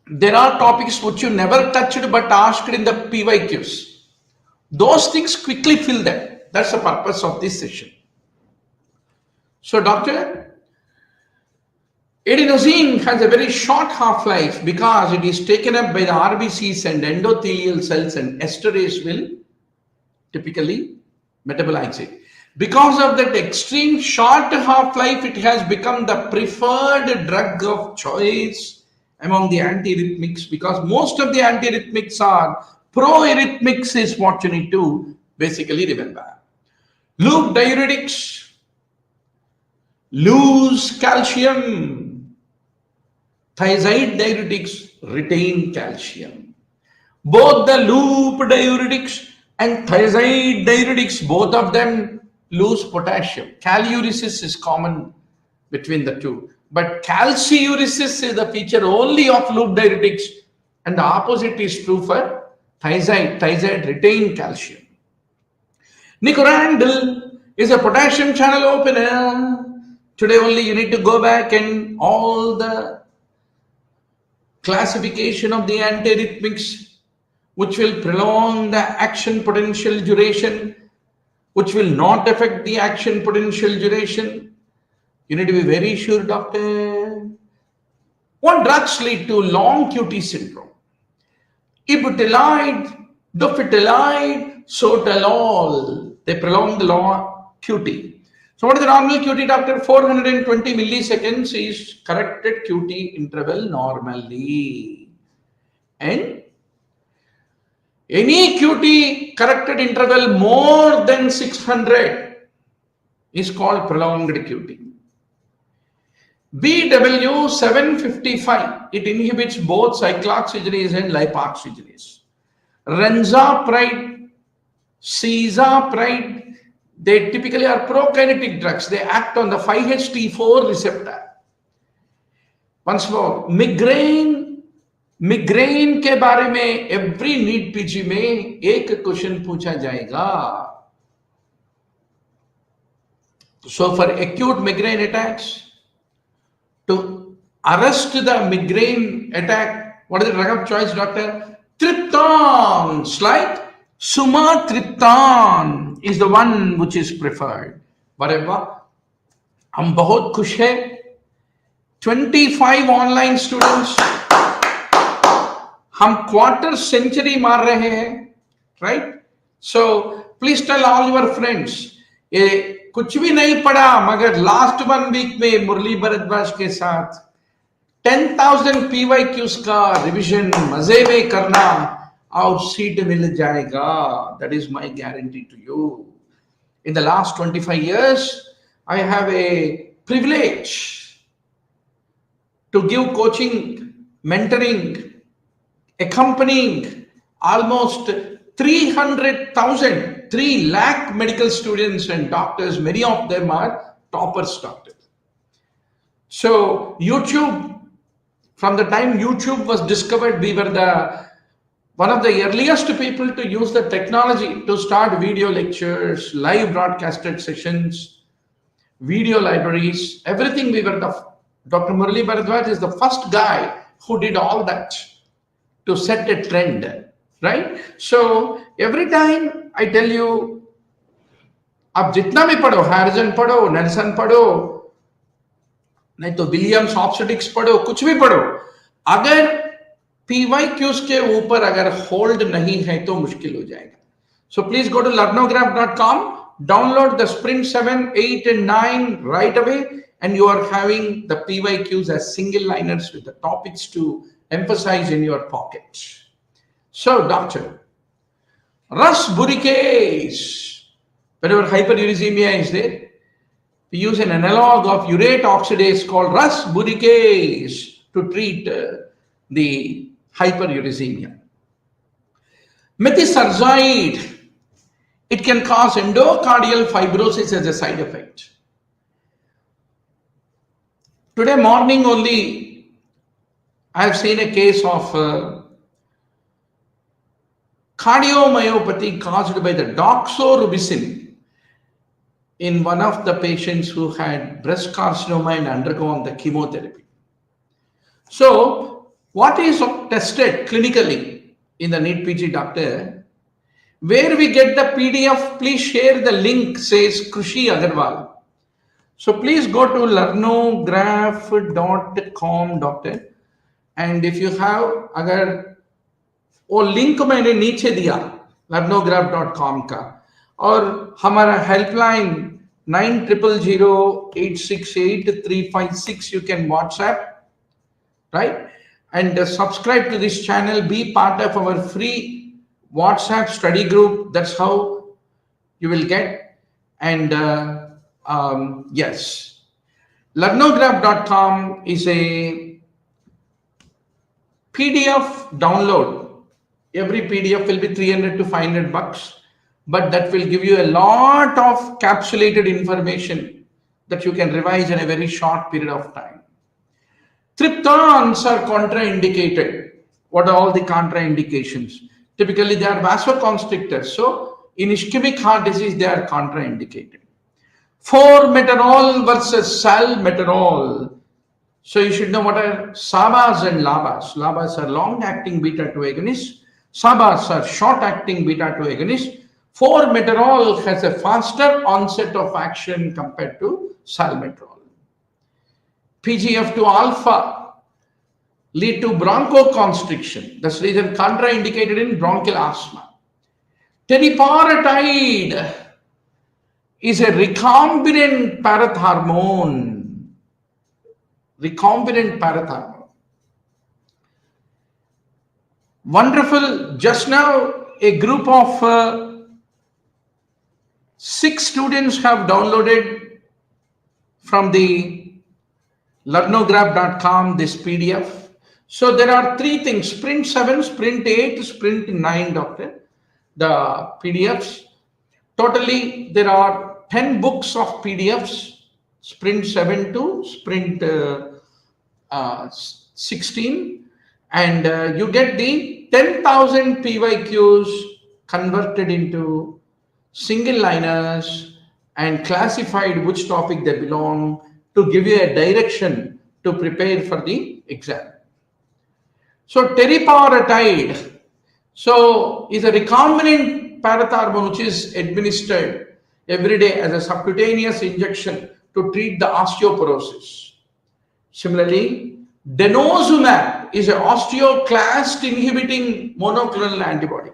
There are topics which you never touched but asked in the PYQs. Those things quickly fill them. That's the purpose of this session. So doctor, adenosine has a very short half-life because it is taken up by the RBCs and endothelial cells, and esterase will typically metabolize it. Because of that extreme short half-life, it has become the preferred drug of choice among the antiarrhythmics, because most of the antiarrhythmics are pro-arrhythmics is what you need to basically remember. Loop diuretics lose calcium. Thiazide diuretics retain calcium. Both the loop diuretics and thiazide diuretics, both of them lose potassium. Caluresis is common between the two, but calciuresis is the feature only of loop diuretics, and the opposite is true for thiazide. Thiazide retain calcium. Nicorandil is a potassium channel opener. Today only you need to go back and all the classification of the antiarrhythmics which will prolong the action potential duration, which will not affect the action potential duration. You need to be very sure, doctor. What drugs lead to long QT syndrome? Ibutilide, dofetilide, sotalol. They prolong the long QT. So what is the normal QT, doctor? 420 milliseconds is corrected QT interval normally. And any QT corrected interval more than 600 is called prolonged QT. BW 755, it inhibits both cyclooxygenase and lipoxygenase. Renzapride, cisapride, they typically are prokinetic drugs. They act on the 5-HT4 receptor. Once more, migraine के बारे में every NEET PG में एक question पूछा जाएगा. So for acute migraine attacks, to arrest the migraine attack, what is the drug of choice, doctor? Triptan, like sumatriptan is the one which is preferred. Whatever, हम बहुत खुश हैं. 25 online students, हम quarter century मार रहे हैं, right? So please tell all your friends, ये कुछ भी नहीं पढ़ा मगर लास्ट 1 वीक में मुरली भरद्वाज के साथ 10,000 PYQs का रिविजन मजे में करना और सीट मिल जाएगा. That is my guarantee to you. In the last 25 years, I have a privilege to give coaching, mentoring, accompanying almost 300,000, 3 lakh medical students and doctors. Many of them are toppers, doctors. So YouTube, from the time YouTube was discovered, we were one of the earliest people to use the technology to start video lectures, live broadcasted sessions, video libraries, everything. We were Dr. Murali Bharadwaj is the first guy who did all that to set a trend, right? So every time I tell you, आप जितना भी पढ़ो, Harrison पढ़ो, Nelson पढ़ो, नहीं तो Williams obstetrics पढ़ो, कुछ भी पढ़ो, अगर PYQs के ऊपर अगर होल्ड नहीं है तो मुश्किल हो जाएगा. So please go to learnograph.com, download the Sprint 7, 8 and 9 right away, and you are having the PYQs as single liners with the topics to emphasize in your pocket. So doctor, Rus buricase, whenever hyperuricemia is there, we use an analog of urate oxidase called Rus buricase to treat the hyperuricemia. Methotrexate, it can cause endocardial fibrosis as a side effect. Today morning only, I have seen a case of cardiomyopathy caused by the doxorubicin in one of the patients who had breast carcinoma and undergone the chemotherapy. So, what is tested clinically in the NEET PG, doctor? Where we get the PDF, please share the link, says Krushi Agarwal. So please go to learnograph.com, doctor. And if you have, अगर वो link मैंने नीचे दिया learnograph.com का, और हमारा helpline 9000868356, you can WhatsApp, right? And subscribe to this channel, be part of our free WhatsApp study group. That's how you will get. And yes, learnograph.com is a PDF download. Every PDF will be 300 to 500 bucks, but that will give you a lot of capsulated information that you can revise in a very short period of time. Triptans are contraindicated. What are all the contraindications? Typically, they are vasoconstrictors. So, in ischemic heart disease, they are contraindicated. 4-meterol versus salmeterol. So, you should know what are SABAs and LABAs. LABAs are long-acting beta-2 agonists. SABAs are short-acting beta-2 agonists. 4-meterol has a faster onset of action compared to salmeterol. PGF2 alpha lead to bronchoconstriction. That's the reason contraindicated in bronchial asthma. Teriparatide is a recombinant parathormone. Recombinant parathormone. Wonderful. Just now, a group of 6 students have downloaded from the learnograph.com this PDF. So there are 3 things: Sprint 7, Sprint 8, Sprint 9, doctor. The PDFs. Totally, there are 10 books of PDFs, Sprint 7 to Sprint 16, and you get the 10,000 PYQs converted into single liners and classified which topic they belong to give you a direction to prepare for the exam. So teriparatide is a recombinant parathormone which is administered every day as a subcutaneous injection to treat the osteoporosis. Similarly, denosumab is an osteoclast inhibiting monoclonal antibody.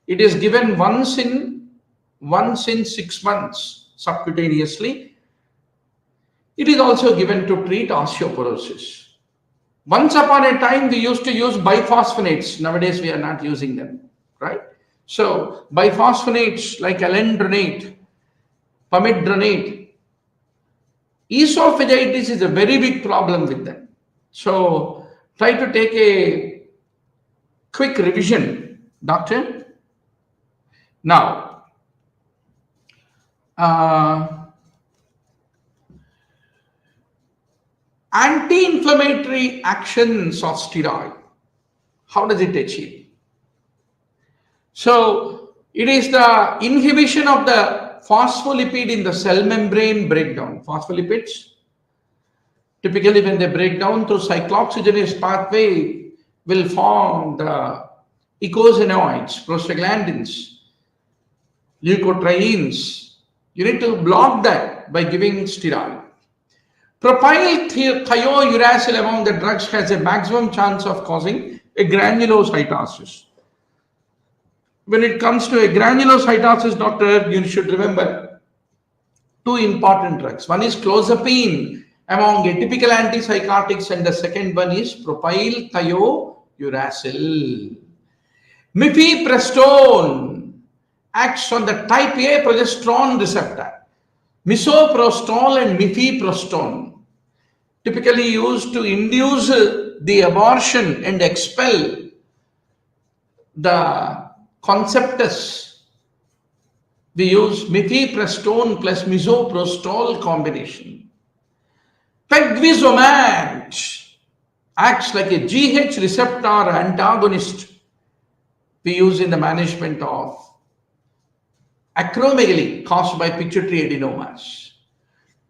It is given once in 6 months subcutaneously. It is also given to treat osteoporosis. Once upon a time, we used to use biphosphonates. Nowadays, we are not using them, right? So, biphosphonates like alendronate, pomegranate, esophagitis is a very big problem with them. So, try to take a quick revision, doctor. Now, anti-inflammatory actions of steroid. How does it achieve? So it is the inhibition of the phospholipid in the cell membrane breakdown. Phospholipids, typically when they break down through cyclooxygenase pathway, will form the eicosanoids, prostaglandins, leukotrienes. You need to block that by giving steroid. Propyl thiouracil among the drugs has a maximum chance of causing a granulocytosis. When it comes to a granulocytosis, doctor, you should remember 2 important drugs. One is clozapine among atypical antipsychotics, and the second one is propyl thiouracil. Mifepristone acts on the type A progesterone receptor. Misoprostol and mifepristone, typically used to induce the abortion and expel the conceptus. We use mifepristone plus misoprostol combination. Pegvisomant acts like a GH receptor antagonist we use in the management of acromegaly caused by pituitary adenomas.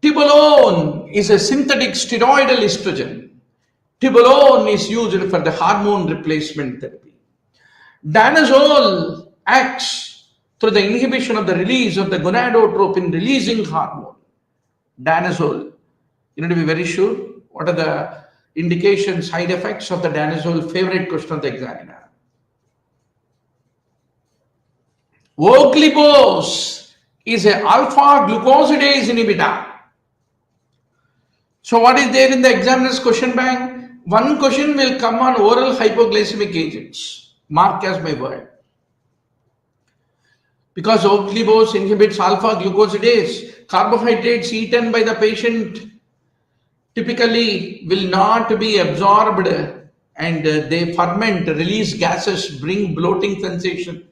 Tibolone is a synthetic steroidal estrogen. Tibolone is used for the hormone replacement therapy. Danazole acts through the inhibition of the release of the gonadotropin releasing hormone. Danazole. You need to be very sure what are the indications, side effects of the danazole. Favorite question of the examiner. Voglibose is a alpha glucosidase inhibitor. So what is there in the examiner's question bank? One question will come on oral hypoglycemic agents. Mark as my word. Because voglibose inhibits alpha glucosidase, carbohydrates eaten by the patient typically will not be absorbed, and they ferment, release gases, bring bloating sensation.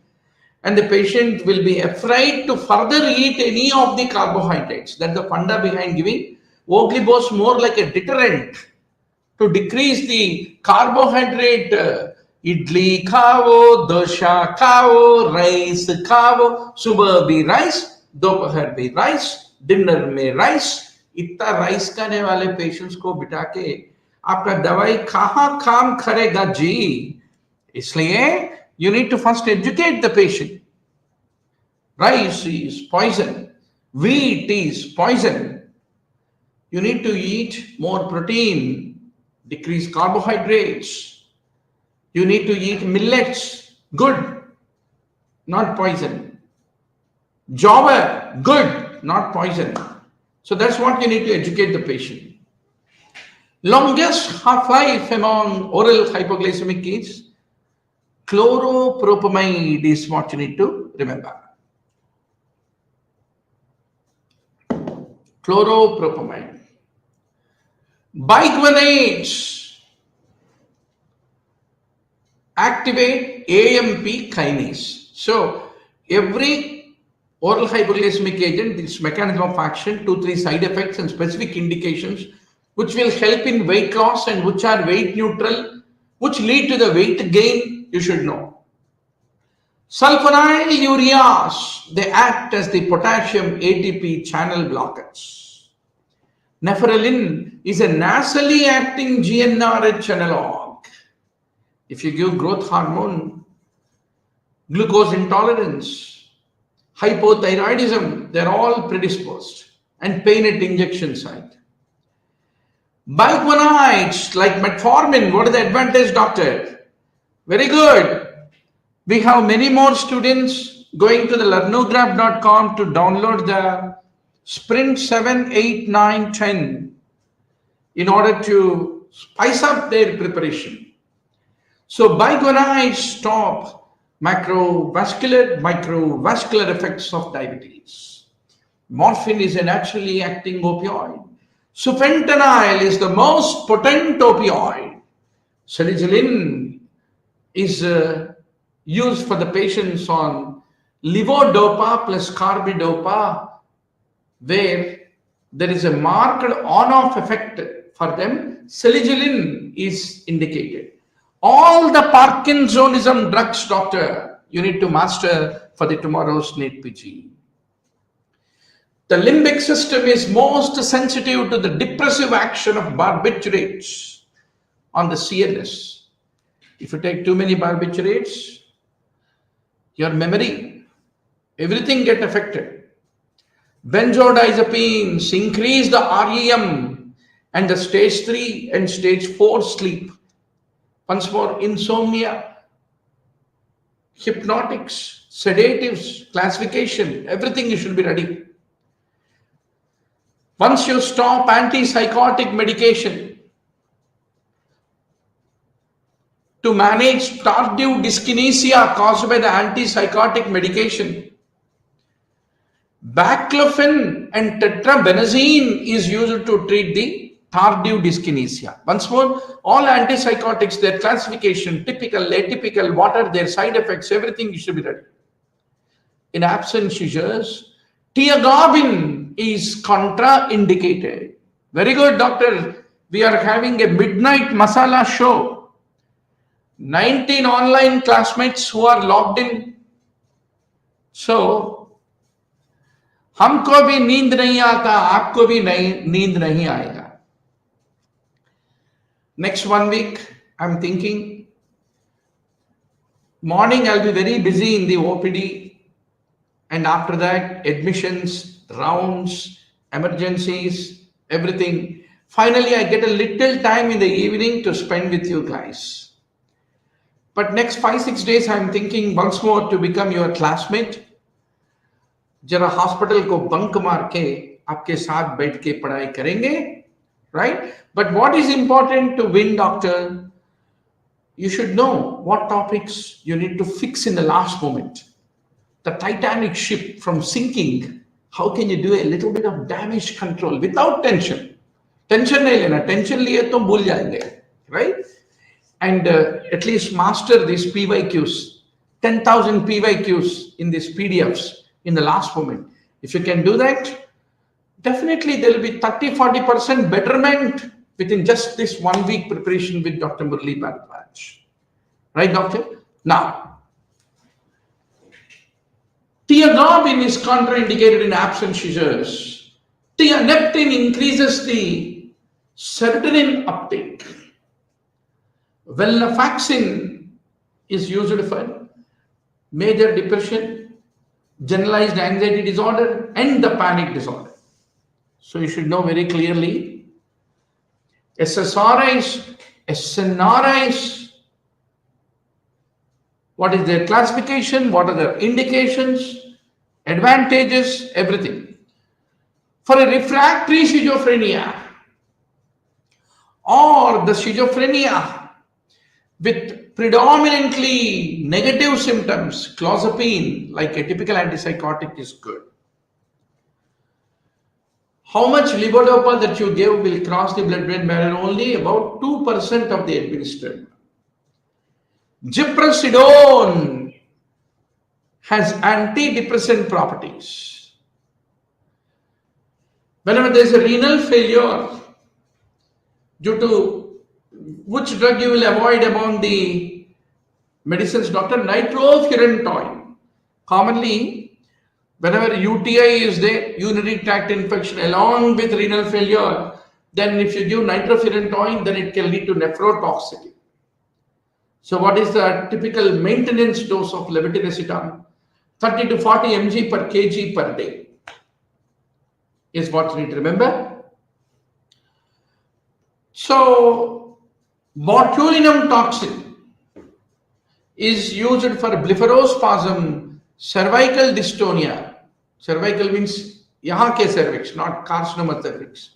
And the patient will be afraid to further eat any of the carbohydrates. That's the funda behind giving voglibose, more like a deterrent to decrease the carbohydrate. Idli khao, dosha khao, rice khao, subah bhi rice, दोपहर भी rice, dinner में rice. इतना rice खाने वाले patients को बिठा के आपका दवाई कहाँ काम करेगा जी? इसलिए You need to first educate the patient. Rice is poison. Wheat is poison. You need to eat more protein, decrease carbohydrates. You need to eat millets, good, not poison. Jowar, good, not poison. So that's what you need to educate the patient. Longest half-life among oral hypoglycemic is chloropropamide is what you need to remember. Chloropropamide. Biguanates activate AMP kinase. So every oral hypoglycemic agent, this mechanism of action, 2-3 side effects and specific indications, which will help in weight loss and which are weight neutral, which lead to the weight gain, you should know. Sulfonyl ureas, they act as the potassium ATP channel blockers. Nephrolin is a nasally acting GnRH analog. If you give growth hormone, glucose intolerance, hypothyroidism, they're all predisposed, and pain at injection site. Biguanides like metformin, what is the advantage, doctor? Very good. We have many more students going to the learnograph.com to download the Sprint 7, 8, 9, 10 in order to spice up their preparation. So biguanides stop microvascular effects of diabetes. Morphine is a naturally acting opioid. Sufentanil is the most potent opioid. Salicylic is used for the patients on levodopa plus carbidopa, where there is a marked on-off effect for them. Salicylic is indicated. All the Parkinsonism drugs, doctor, you need to master for the tomorrow's NEET PG. The limbic system is most sensitive to the depressive action of barbiturates on the CNS. If you take too many barbiturates, your memory, everything get affected. Benzodiazepines increase the REM and the stage 3 and stage 4 sleep. Once more, insomnia, hypnotics, sedatives, classification, everything you should be ready. Once you stop antipsychotic medication to manage tardive dyskinesia caused by the antipsychotic medication, baclofen and tetrabenazine is used to treat the tardive dyskinesia. Once more, all antipsychotics, their classification, typical, atypical, what are their side effects, everything you should be ready. In absent seizures, tiagabin is contraindicated. Very good, doctor. We are having a midnight masala show. 19 online classmates who are logged in. So, हमको भी नींद नहीं आता, आपको भी नींद नहीं आएगा. Next 1 week, I'm thinking, morning I'll be very busy in the OPD, and after that, admissions, rounds, emergencies, everything. Finally, I get a little time in the evening to spend with you guys. But next 5-6 days, I'm thinking once more to become your classmate. जरा hospital को bunk मार के आपके साथ बैठ के पढ़ाई करेंगे, right? But what is important to win, doctor? You should know what topics you need to fix in the last moment. The Titanic ship from sinking, how can you do a little bit of damage control without tension? Tension नहीं लेना, tension लिए तो भूल जाएंगे, right? And at least master these PYQs, 10,000 PYQs in these PDFs in the last moment. If you can do that, definitely there will be 30-40% betterment within just this 1 week preparation with Dr. Murli Bharadwaj. Right, doctor? Now, tiagabin is contraindicated in absent seizures. Tianeptine increases the serotonin uptake. Venlafaxine is used for major depression, generalized anxiety disorder, and the panic disorder. So you should know very clearly SSRIs, SNRIs, what is their classification, what are their indications, advantages, everything. For a refractory schizophrenia or the schizophrenia with predominantly negative symptoms, clozapine, like a typical antipsychotic, is good. How much levodopa that you give will cross the blood-brain barrier? Only about 2% of the administered. Ziprasidone has antidepressant properties. Whenever there is a renal failure, due to which drug you will avoid among the medicines, doctor? Nitrofurantoin. Commonly, whenever UTI is there, urinary tract infection along with renal failure, then if you give nitrofurantoin, then it can lead to nephrotoxicity. So what is the typical maintenance dose of levetiracetam? 30 to 40 mg per kg per day is what you need to remember. So botulinum toxin is used for blepharospasm, cervical dystonia. Cervical means yahan ke cervix, not carcinoma cervix.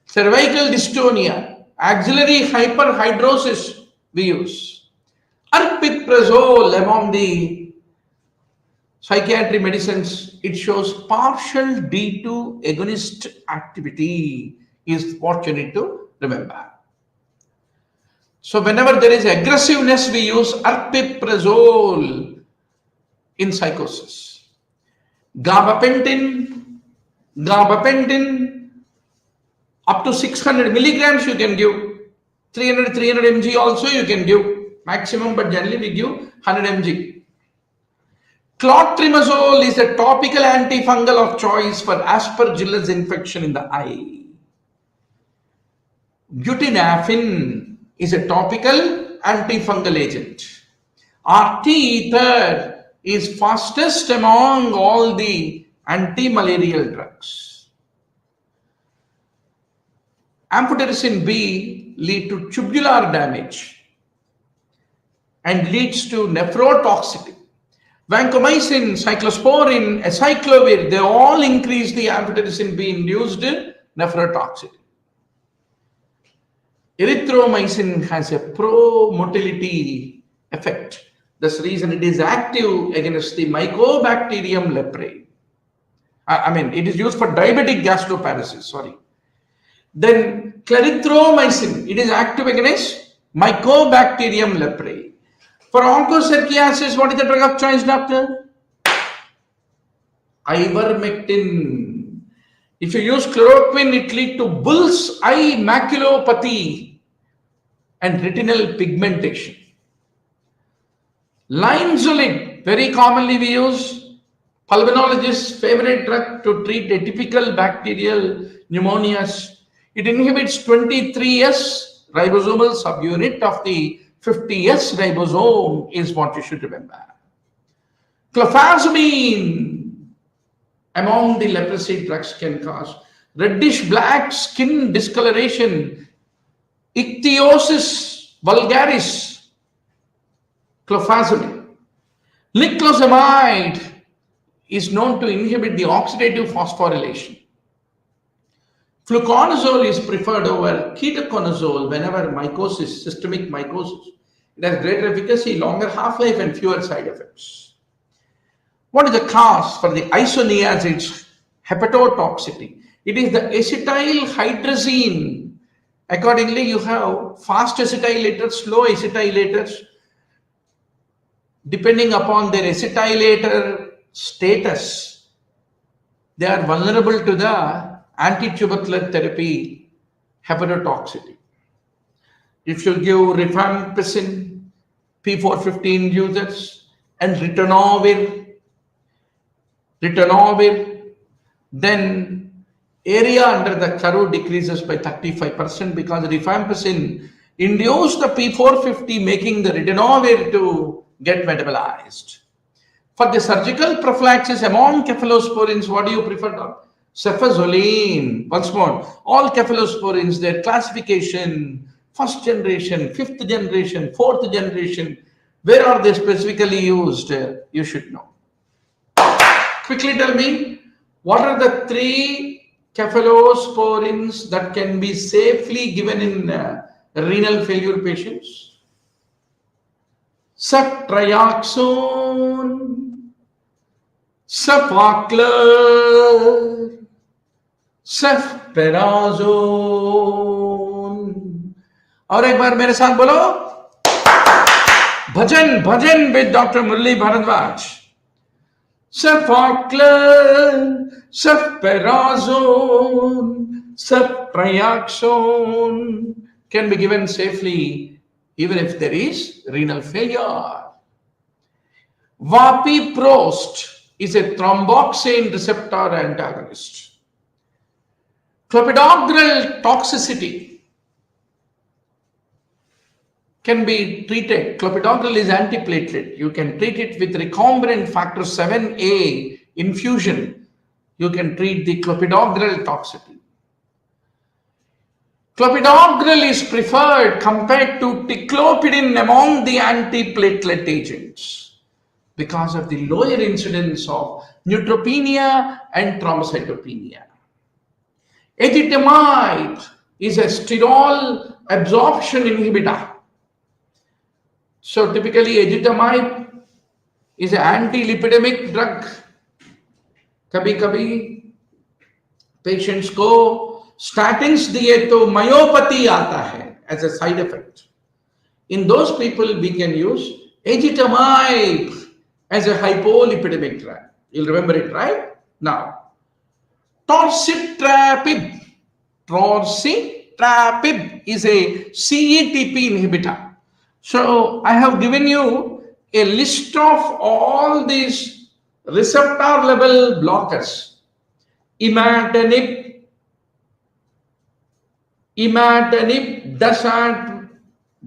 Cervical dystonia, axillary hyperhidrosis we use. Arpiprazole among the psychiatry medicines, it shows partial D2 agonist activity is what you need to remember. So whenever there is aggressiveness, we use arpiprazole in psychosis. Gabapentin, up to 600 milligrams you can give. 300 mg also you can give. Maximum, but generally we give 100 mg. Clotrimazole is a topical antifungal of choice for aspergillus infection in the eye. Butinafin is a topical antifungal agent. RT ether is fastest among all the anti-malarial drugs. Amphotericin B lead to tubular damage and leads to nephrotoxicity. Vancomycin, cyclosporin, acyclovir, they all increase the amphotericin B induced nephrotoxicity. Erythromycin has a pro-motility effect. That's the reason it is active against the Mycobacterium leprae. It is used for diabetic gastroparesis, sorry. Then clarithromycin, it is active against Mycobacterium leprae. For onchocerciasis, what is the drug of choice, doctor? Ivermectin. If you use chloroquine, it leads to bull's eye maculopathy and retinal pigmentation. Linezolid, very commonly we use, pulmonologist's favorite drug to treat atypical bacterial pneumonias. It inhibits 23S ribosomal subunit of the 50S ribosome is what you should remember. Clofazimine among the leprosy drugs can cause reddish black skin discoloration, ichthyosis vulgaris. Clofazimine. Niclosamide is known to inhibit the oxidative phosphorylation. Fluconazole is preferred over ketoconazole whenever mycosis, systemic mycosis. It has greater efficacy, longer half-life, and fewer side effects. What is the cause for the isoniazids? Hepatotoxicity. It is the acetyl hydrazine. Accordingly, you have fast acetylators, slow acetylators. Depending upon their acetylator status, they are vulnerable to the antitubercular therapy hepatotoxicity. If you give rifampicin, P450 users, and ritonavir, then area under the curve decreases by 35% because rifampicin induced the P450, making the ritonavir to get metabolized. For the surgical prophylaxis among cephalosporins, what do you prefer, doc? Cefazolin. Once more, all cephalosporins, their classification, first generation, fifth generation, fourth generation, where are they specifically used? You should know. Quickly tell me, what are the three cephalosporins that can be safely given in renal failure patients? Ceftriaxone, cefaclor, cefperazone. और एक बार मेरे साथ बोलो, भजन भजन with doctor Murli Bhardwaj. Cefaclor, cefperazone, ceftriaxone can be given safely even if there is renal failure. Vapiprost is a thromboxane receptor antagonist. Clopidogrel toxicity can be treated. Clopidogrel is antiplatelet. You can treat it with recombinant factor 7A infusion. You can treat the clopidogrel toxicity. Clopidogrel is preferred compared to ticlopidin among the antiplatelet agents because of the lower incidence of neutropenia and thrombocytopenia. Ezetimibe is a sterol absorption inhibitor. So typically ezetimibe is an anti-lipidemic drug. कभी-कभी patients को statins दिए तो myopathy आता है as a side effect. In those people we can use ezetimibe as a hypolipidemic drug. You'll remember it, right? Now, torcetrapib. Torcetrapib is a CETP inhibitor. So I have given you a list of all these receptor level blockers. Imatinib,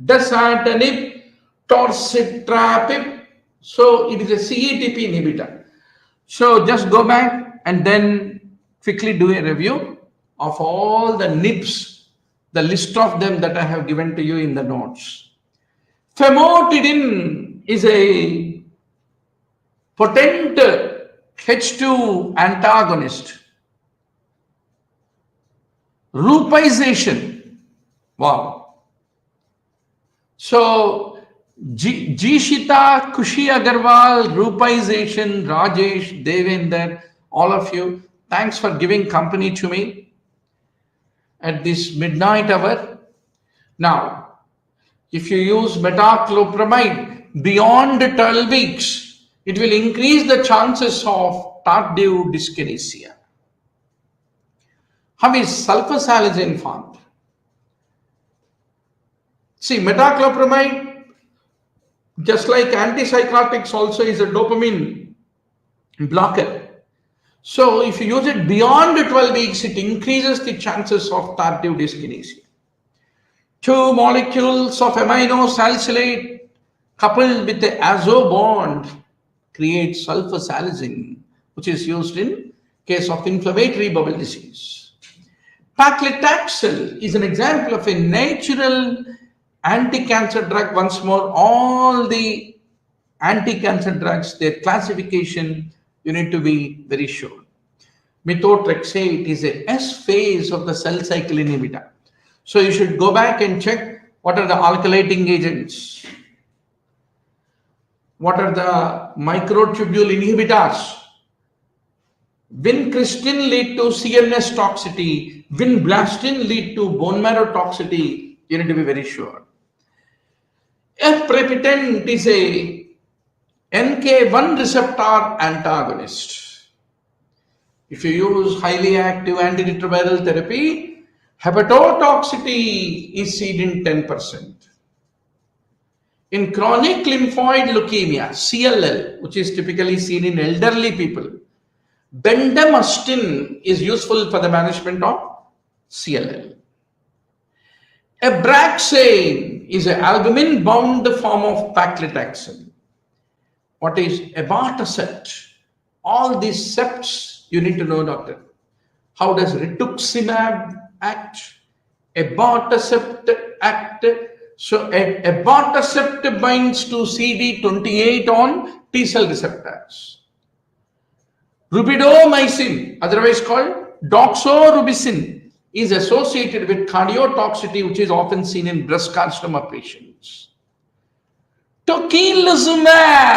dasatinib, torcetrapib. So it is a CETP inhibitor. So just go back and then quickly do a review of all the NIPs, the list of them that I have given to you in the notes. Famotidine is a potent H2 antagonist. Rupization. Wow. So, Jishita, Kushi Agarwal, Rupization, Rajesh, Devender, all of you, thanks for giving company to me at this midnight hour. Now, if you use metoclopramide beyond 12 weeks, it will increase the chances of tardive dyskinesia. How is sulfasalazine formed? See, metoclopramide, just like antipsychotics, also is a dopamine blocker. So if you use it beyond 12 weeks, it increases the chances of tardive dyskinesia. Two molecules of amino salicylate coupled with the azo bond create sulfasalazine, which is used in case of inflammatory bowel disease. Paclitaxel is an example of a natural anti-cancer drug. Once more, all the anti-cancer drugs, their classification, you need to be very sure. Methotrexate is a S phase of the cell cycle inhibitor. So you should go back and check what are the alkylating agents. What are the microtubule inhibitors? Vincristine lead to CNS toxicity. Vinblastine lead to bone marrow toxicity. You need to be very sure. F-prepitant is a NK1 receptor antagonist. If you use highly active antiretroviral therapy, hepatotoxicity is seen in 10%. In chronic lymphoid leukemia, CLL, which is typically seen in elderly people, bendamustine is useful for the management of CLL. Abraxane is an albumin-bound form of paclitaxel. What is abatacept? All these septs you need to know, doctor. How does rituximab act? Abatacept act. So abatacept binds to CD28 on T cell receptors. Rubidomycin, otherwise called doxorubicin, is associated with cardiotoxicity, which is often seen in breast carcinoma patients. Tocilizumab,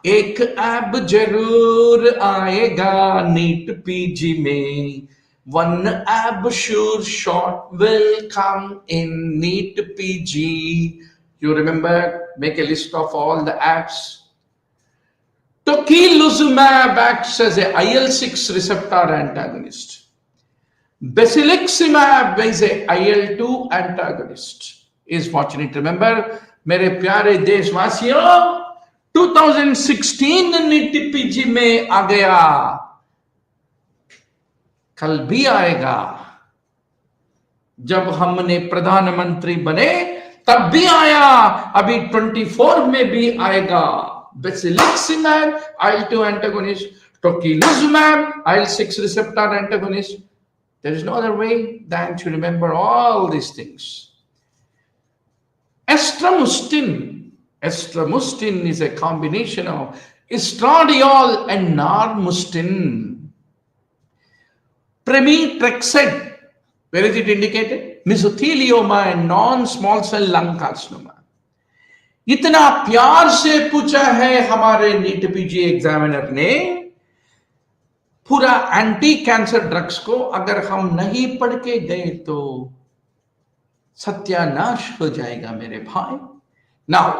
एक app जरूर आएगा NEET PG में. One app sure shot will come in NEET PG. You remember, make a list of all the apps. Tocilizumab acts as a IL-6 receptor antagonist. Basiliximab is a IL-2 antagonist. Is fortunate. Remember, मेरे प्यारे देशवासियों, 2016 NEET PG में आ गया, कल भी आएगा. जब हमने प्रधानमंत्री बने तब भी आया, अभी 24 में भी आएगा. Basiliximab, IL-2 antagonist, tocilizumab, IL-6 receptor antagonist. There is no other way than to remember all these things. Estramustin. Estramustin is a combination of estradiol and narmustin. Pemetrexed, where is it indicated? Mesothelioma and non-small cell lung carcinoma. इतना प्यार से पूछा है हमारे NEET PG examiner ने, पूरा anti cancer drugs को अगर हम नहीं पढ़ के गए तो सत्यानाश हो जाएगा मेरे भाई. Now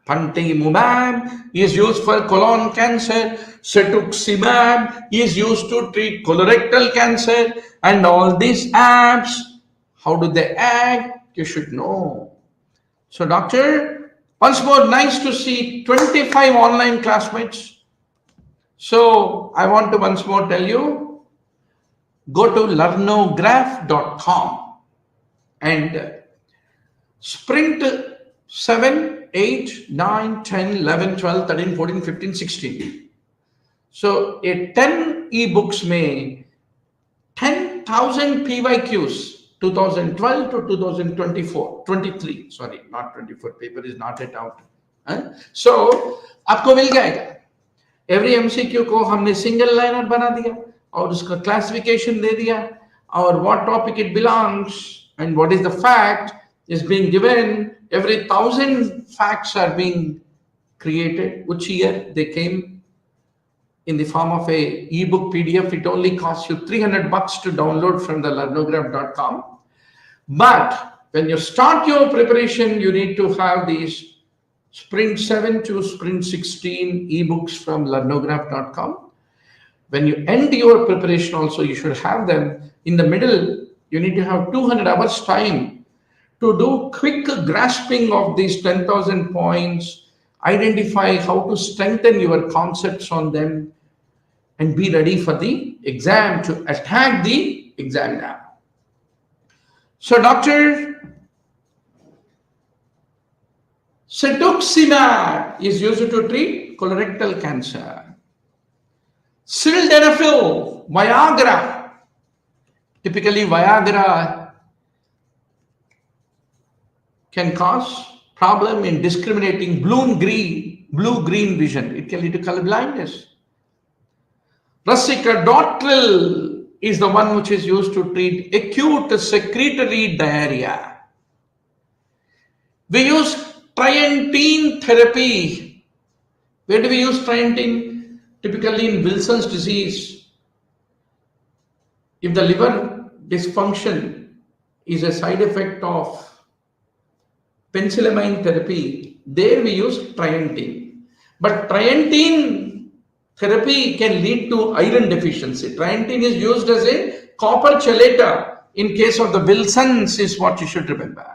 Fantimumab is used for colon cancer. Cetuximab is used to treat colorectal cancer. And all these apps, how do they act? You should know. So, doctor, once more, nice to see 25 online classmates. So, I want to once more tell you, go to learnograph.com and sprint 7, 8, 9, 10, 11, 12, 13, 14, 15, 16. So, a 10 ebooks may 10,000 PYQs, 2012 to 2024, 23, sorry, not 24, paper is not yet out. So, आपको मिल जाएगा. Every MCQ को हमने single liner बना दिया और उसका classification दे दिया और what topic it belongs and what is the fact is being given. Every 1,000 facts are being created, which year they came in the form of a ebook PDF. It only costs you $300 to download from the learnograph.com. But when you start your preparation, you need to have these Sprint 7 to Sprint 16 ebooks from learnograph.com. When you end your preparation also, you should have them. In the middle, you need to have 200 hours time to do quick grasping of these 10,000 points, identify how to strengthen your concepts on them, and be ready for the exam to attack the exam now. So, doctor, cetuximab is used to treat colorectal cancer. Sildenafil, Viagra. Typically, Viagra can cause problem in discriminating blue-green vision. It can lead to color blindness. Rasicadotril is the one which is used to treat acute secretory diarrhea. We use trientine therapy. Where do we use trientine? Typically in Wilson's disease. If the liver dysfunction is a side effect of penicillamine therapy, there we use trientine. But trientine therapy can lead to iron deficiency. Trientine is used as a copper chelator in case of the Wilson's, is what you should remember.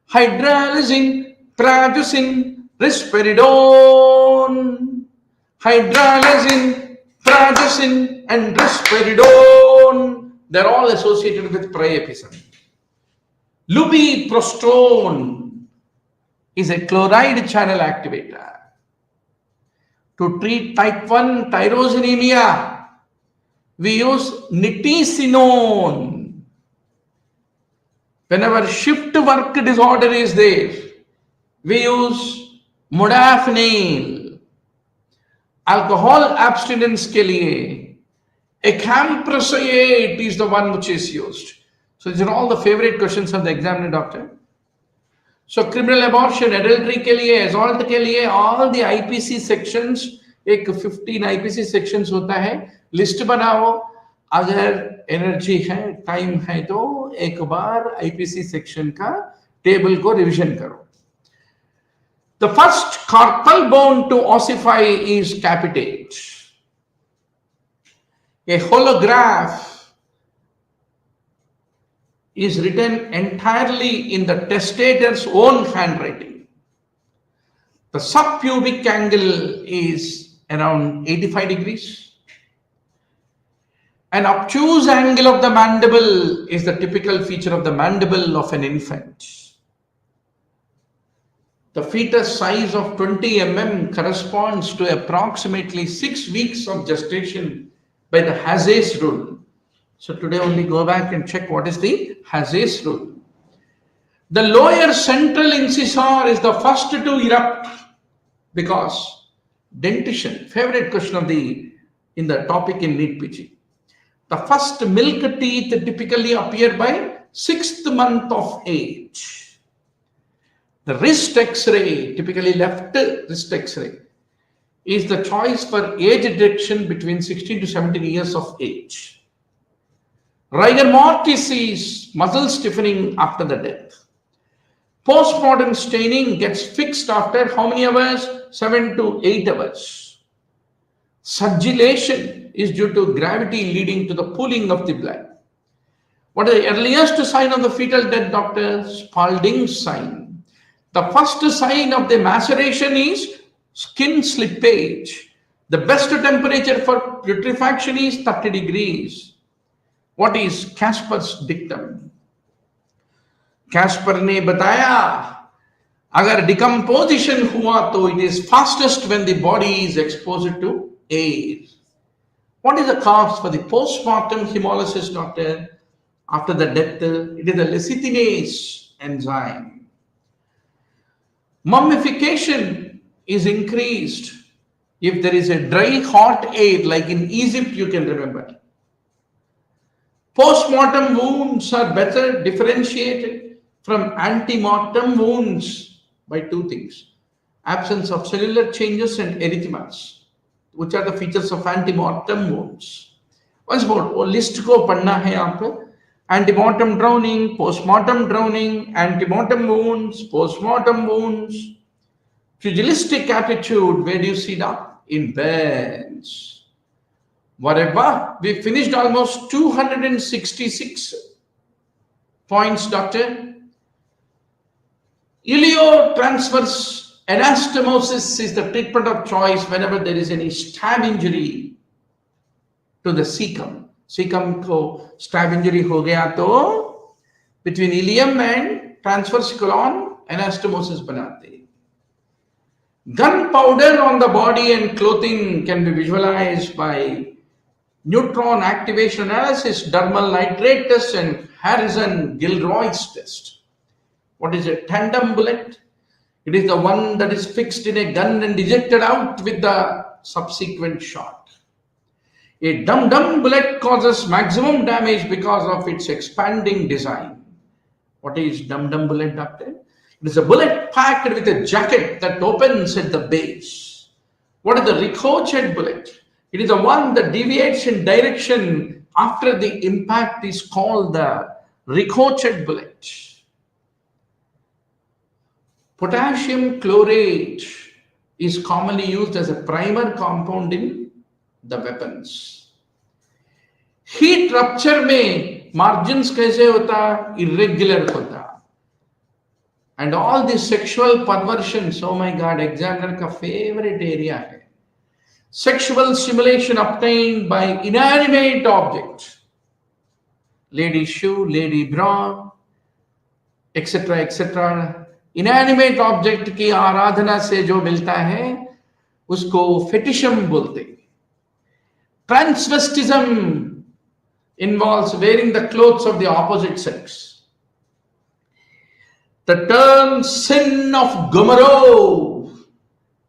Hydralazine, prazosin, risperidone. Hydralazine, prazosin, and risperidone. They're all associated with priapism. Lubiprostone, is a chloride channel activator. To treat type 1 tyrosinemia, we use nitisinone. Whenever shift work disorder is there, we use modafinil. Alcohol abstinence के लिए acamprosate is the one which is used. So these are all the favorite questions of the examiner doctor. So criminal abortion, adultery के लिए, assault के लिए, all the IPC sections, एक 15 IPC sections होता है, list बनाओ, अगर एनर्जी है, टाइम है तो एक बार IPC section का टेबल को रिविजन करो. The first carpal bone to ossify is capitate. A holograph is written entirely in the testator's own handwriting. The subpubic angle is around 85 degrees. An obtuse angle of the mandible is the typical feature of the mandible of an infant. The fetus size of 20 mm corresponds to approximately 6 weeks of gestation by the Haze's rule. So today only go back and check what is the Haze's rule. The lower central incisor is the first to erupt because dentition, favorite question of in the topic in NEET PG. The first milk teeth typically appear by 6th month of age. The wrist X-ray, typically left wrist X-ray, is the choice for age detection between 16 to 17 years of age. Rigor mortis is muscle stiffening after the death. Postmortem staining gets fixed after how many hours? 7 to 8 hours. Suggulation is due to gravity leading to the pooling of the blood. What is the earliest sign of the fetal death, doctor? Spalding's sign. The first sign of the maceration is skin slippage. The best temperature for putrefaction is 30 degrees. What is Casper's dictum? Casper ने बताया अगर decomposition हुआ तो it is fastest when the body is exposed to air. What is the cause for the postmortem hemolysis, doctor? After the death, it is the lecithinase enzyme. Mummification is increased if there is a dry hot air, like in Egypt you can remember. Postmortem wounds are better differentiated from antemortem wounds by two things: absence of cellular changes and erythemas, which are the features of antemortem wounds. Once more, वो list को पढ़ना है आपको. Antemortem drowning, postmortem drowning, antemortem wounds, postmortem wounds. Pugilistic attitude, where do you see that? In burns. Whatever, we finished almost 266 points, doctor. Iliotransverse anastomosis is the treatment of choice whenever there is any stab injury to the cecum. Cecum को stab injury हो गया तो between ileum and transverse colon anastomosis बनाते. Gunpowder on the body and clothing can be visualized by neutron activation analysis, dermal nitrate test, and Harrison-Gilroy's test. What is a tandem bullet? It is the one that is fixed in a gun and ejected out with the subsequent shot. A dum-dum bullet causes maximum damage because of its expanding design. What is dum-dum bullet, doctor? It is a bullet packed with a jacket that opens at the base. What is the ricochet bullet? It is the one that deviates in direction after the impact is called the ricochet bullet. Potassium chlorate is commonly used as a primer compound in the weapons. Heat rupture में margins कैसे होता? Irregular होता. And all these sexual perversions, oh my God, examiner का favorite area है. Sexual stimulation obtained by inanimate object, lady shoe, lady bra, etc., etc. Inanimate object की आराधना से जो मिलता है उसको फेटिशम बोलते हैं. Transvestism involves wearing the clothes of the opposite sex. The term sin of Gomorrah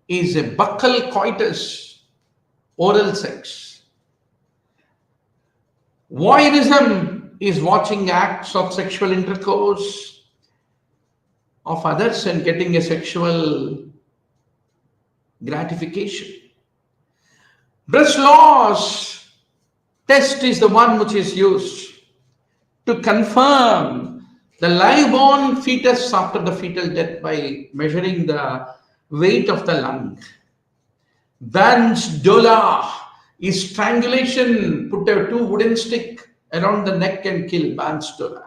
is a buccal coitus, oral sex. Voyeurism is watching acts of sexual intercourse of others and getting a sexual gratification. Breast loss test is the one which is used to confirm the live-born fetus after the fetal death by measuring the weight of the lung. Ban's dola is strangulation. Put a 2 wooden stick around the neck and kill. Ban's dola.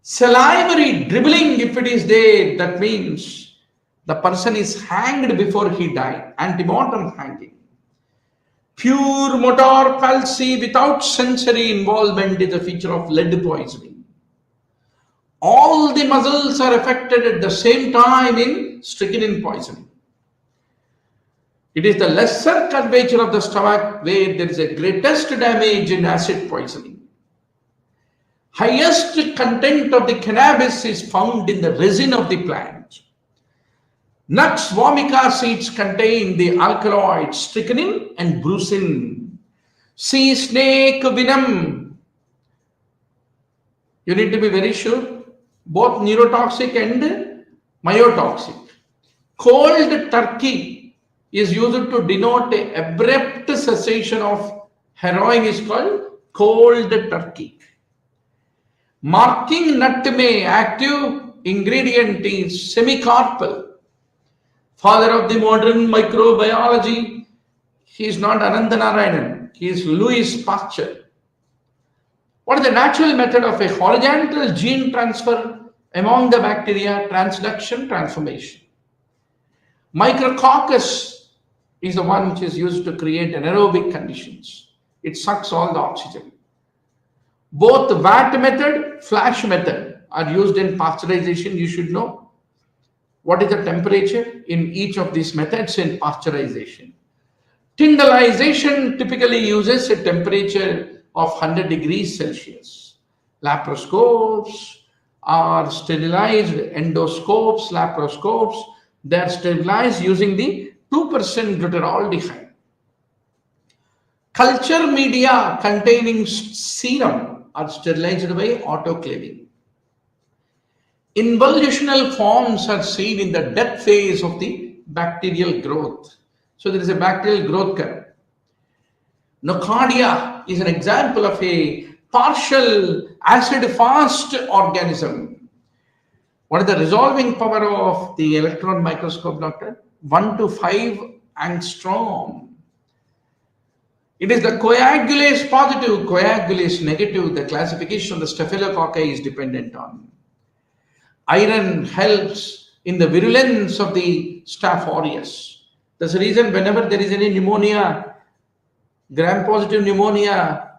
Salivary dribbling, if it is there, that means the person is hanged before he died. Antemortem hanging. Pure motor palsy without sensory involvement is a feature of lead poisoning. All the muscles are affected at the same time in strychnine poisoning. It is the lesser curvature of the stomach where there is a greatest damage in acid poisoning. Highest content of the cannabis is found in the resin of the plant. Nux vomica seeds contain the alkaloids strychnine and brucin. Sea snake venom. You need to be very sure. Both neurotoxic and myotoxic. Cold turkey is used to denote an abrupt cessation of heroin is called cold turkey. Marking nutmeg active ingredient is semicarpal. Father of the modern microbiology, he is not Anandanarayanan, he is Louis Pasteur. What is the natural method of a horizontal gene transfer among the bacteria? Transduction, transformation. Micrococcus is the one which is used to create anaerobic conditions. It sucks all the oxygen. Both the VAT method, flash method are used in pasteurization. You should know what is the temperature in each of these methods in pasteurization. Tyndallization typically uses a temperature of 100 degrees Celsius. Laparoscopes are sterilized, endoscopes, laparoscopes, they are sterilized using the 2% glutaraldehyde. Culture media containing serum are sterilized by autoclaving. Involutional forms are seen in the death phase of the bacterial growth. So there is a bacterial growth curve. Nocardia is an example of a partial acid-fast organism. What is the resolving power of the electron microscope, doctor? 1 to 5 angstrom. It is the coagulase positive, coagulase negative. The classification of the staphylococci is dependent on. Iron helps in the virulence of the Staph aureus. That's the reason whenever there is any pneumonia, gram-positive pneumonia,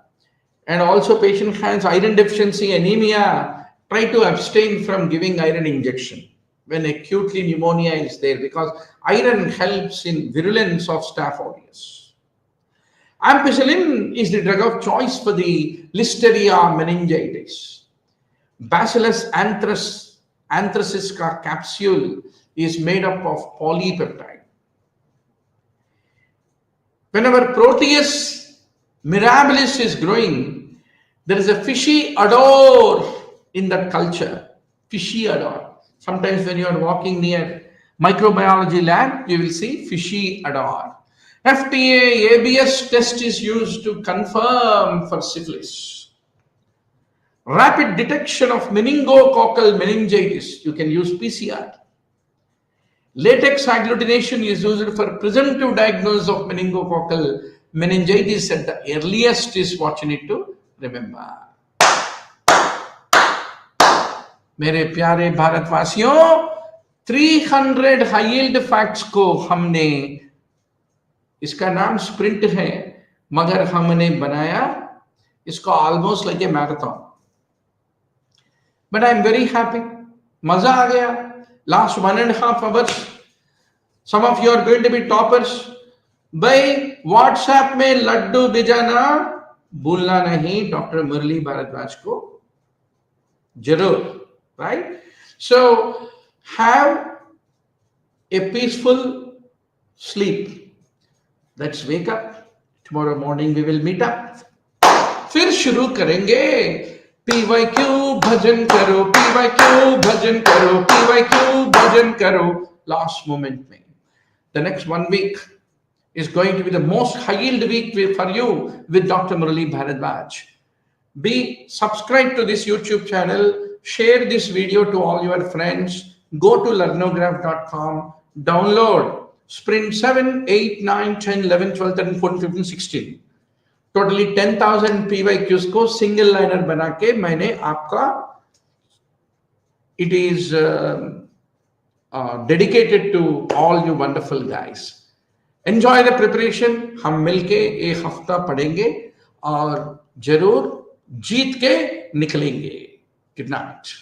and also patient has iron deficiency, anemia, try to abstain from giving iron injection when acutely pneumonia is there, because iron helps in virulence of Staph aureus. Ampicillin is the drug of choice for the Listeria meningitis. Bacillus anthracysca capsule is made up of polypeptide. Whenever Proteus mirabilis is growing, there is a fishy odor in that culture. Fishy odor. Sometimes when you are walking near microbiology lab, you will see fishy odor. FDA ABS test is used to confirm for syphilis. Rapid detection of meningococcal meningitis, you can use PCR. Latex agglutination is used for presumptive diagnosis of meningococcal meningitis at the earliest is what you need to remember. मेरे प्यारे भारतवासियों, 300 high yield facts को हमने, इसका नाम sprint है, मगर हमने बनाया इसको almost like a marathon. But I am very happy. मजा आ गया. Last 1.5 hours, some of you are going to be toppers. भाई व्हाट्सएप में लड्डू भिजाना भूलना नहीं डॉक्टर मुरली भारद्वाज को जरूर. Right? So have a peaceful sleep. Let's wake up. Tomorrow morning we will meet up. फिर शुरू करेंगे. PYQ भजन करो, PYQ भजन करो, PYQ भजन करो. Last moment में. The next 1 week is going to be the most high-yield week for you with Dr. Murali Bharadwaj. Be subscribed to this YouTube channel. Share this video to all your friends. Go to learnograph.com. Download Sprint 7, 8, 9, 10, 11, 12, 13, 14, 15, 16. Totally 10,000 PYQs को single liner बना के मैंने आपका it is dedicated to all you wonderful guys. Enjoy the preparation. हम मिलके एक हफ्ता पढ़ेंगे और जरूर जीत के निकलेंगे. Good night.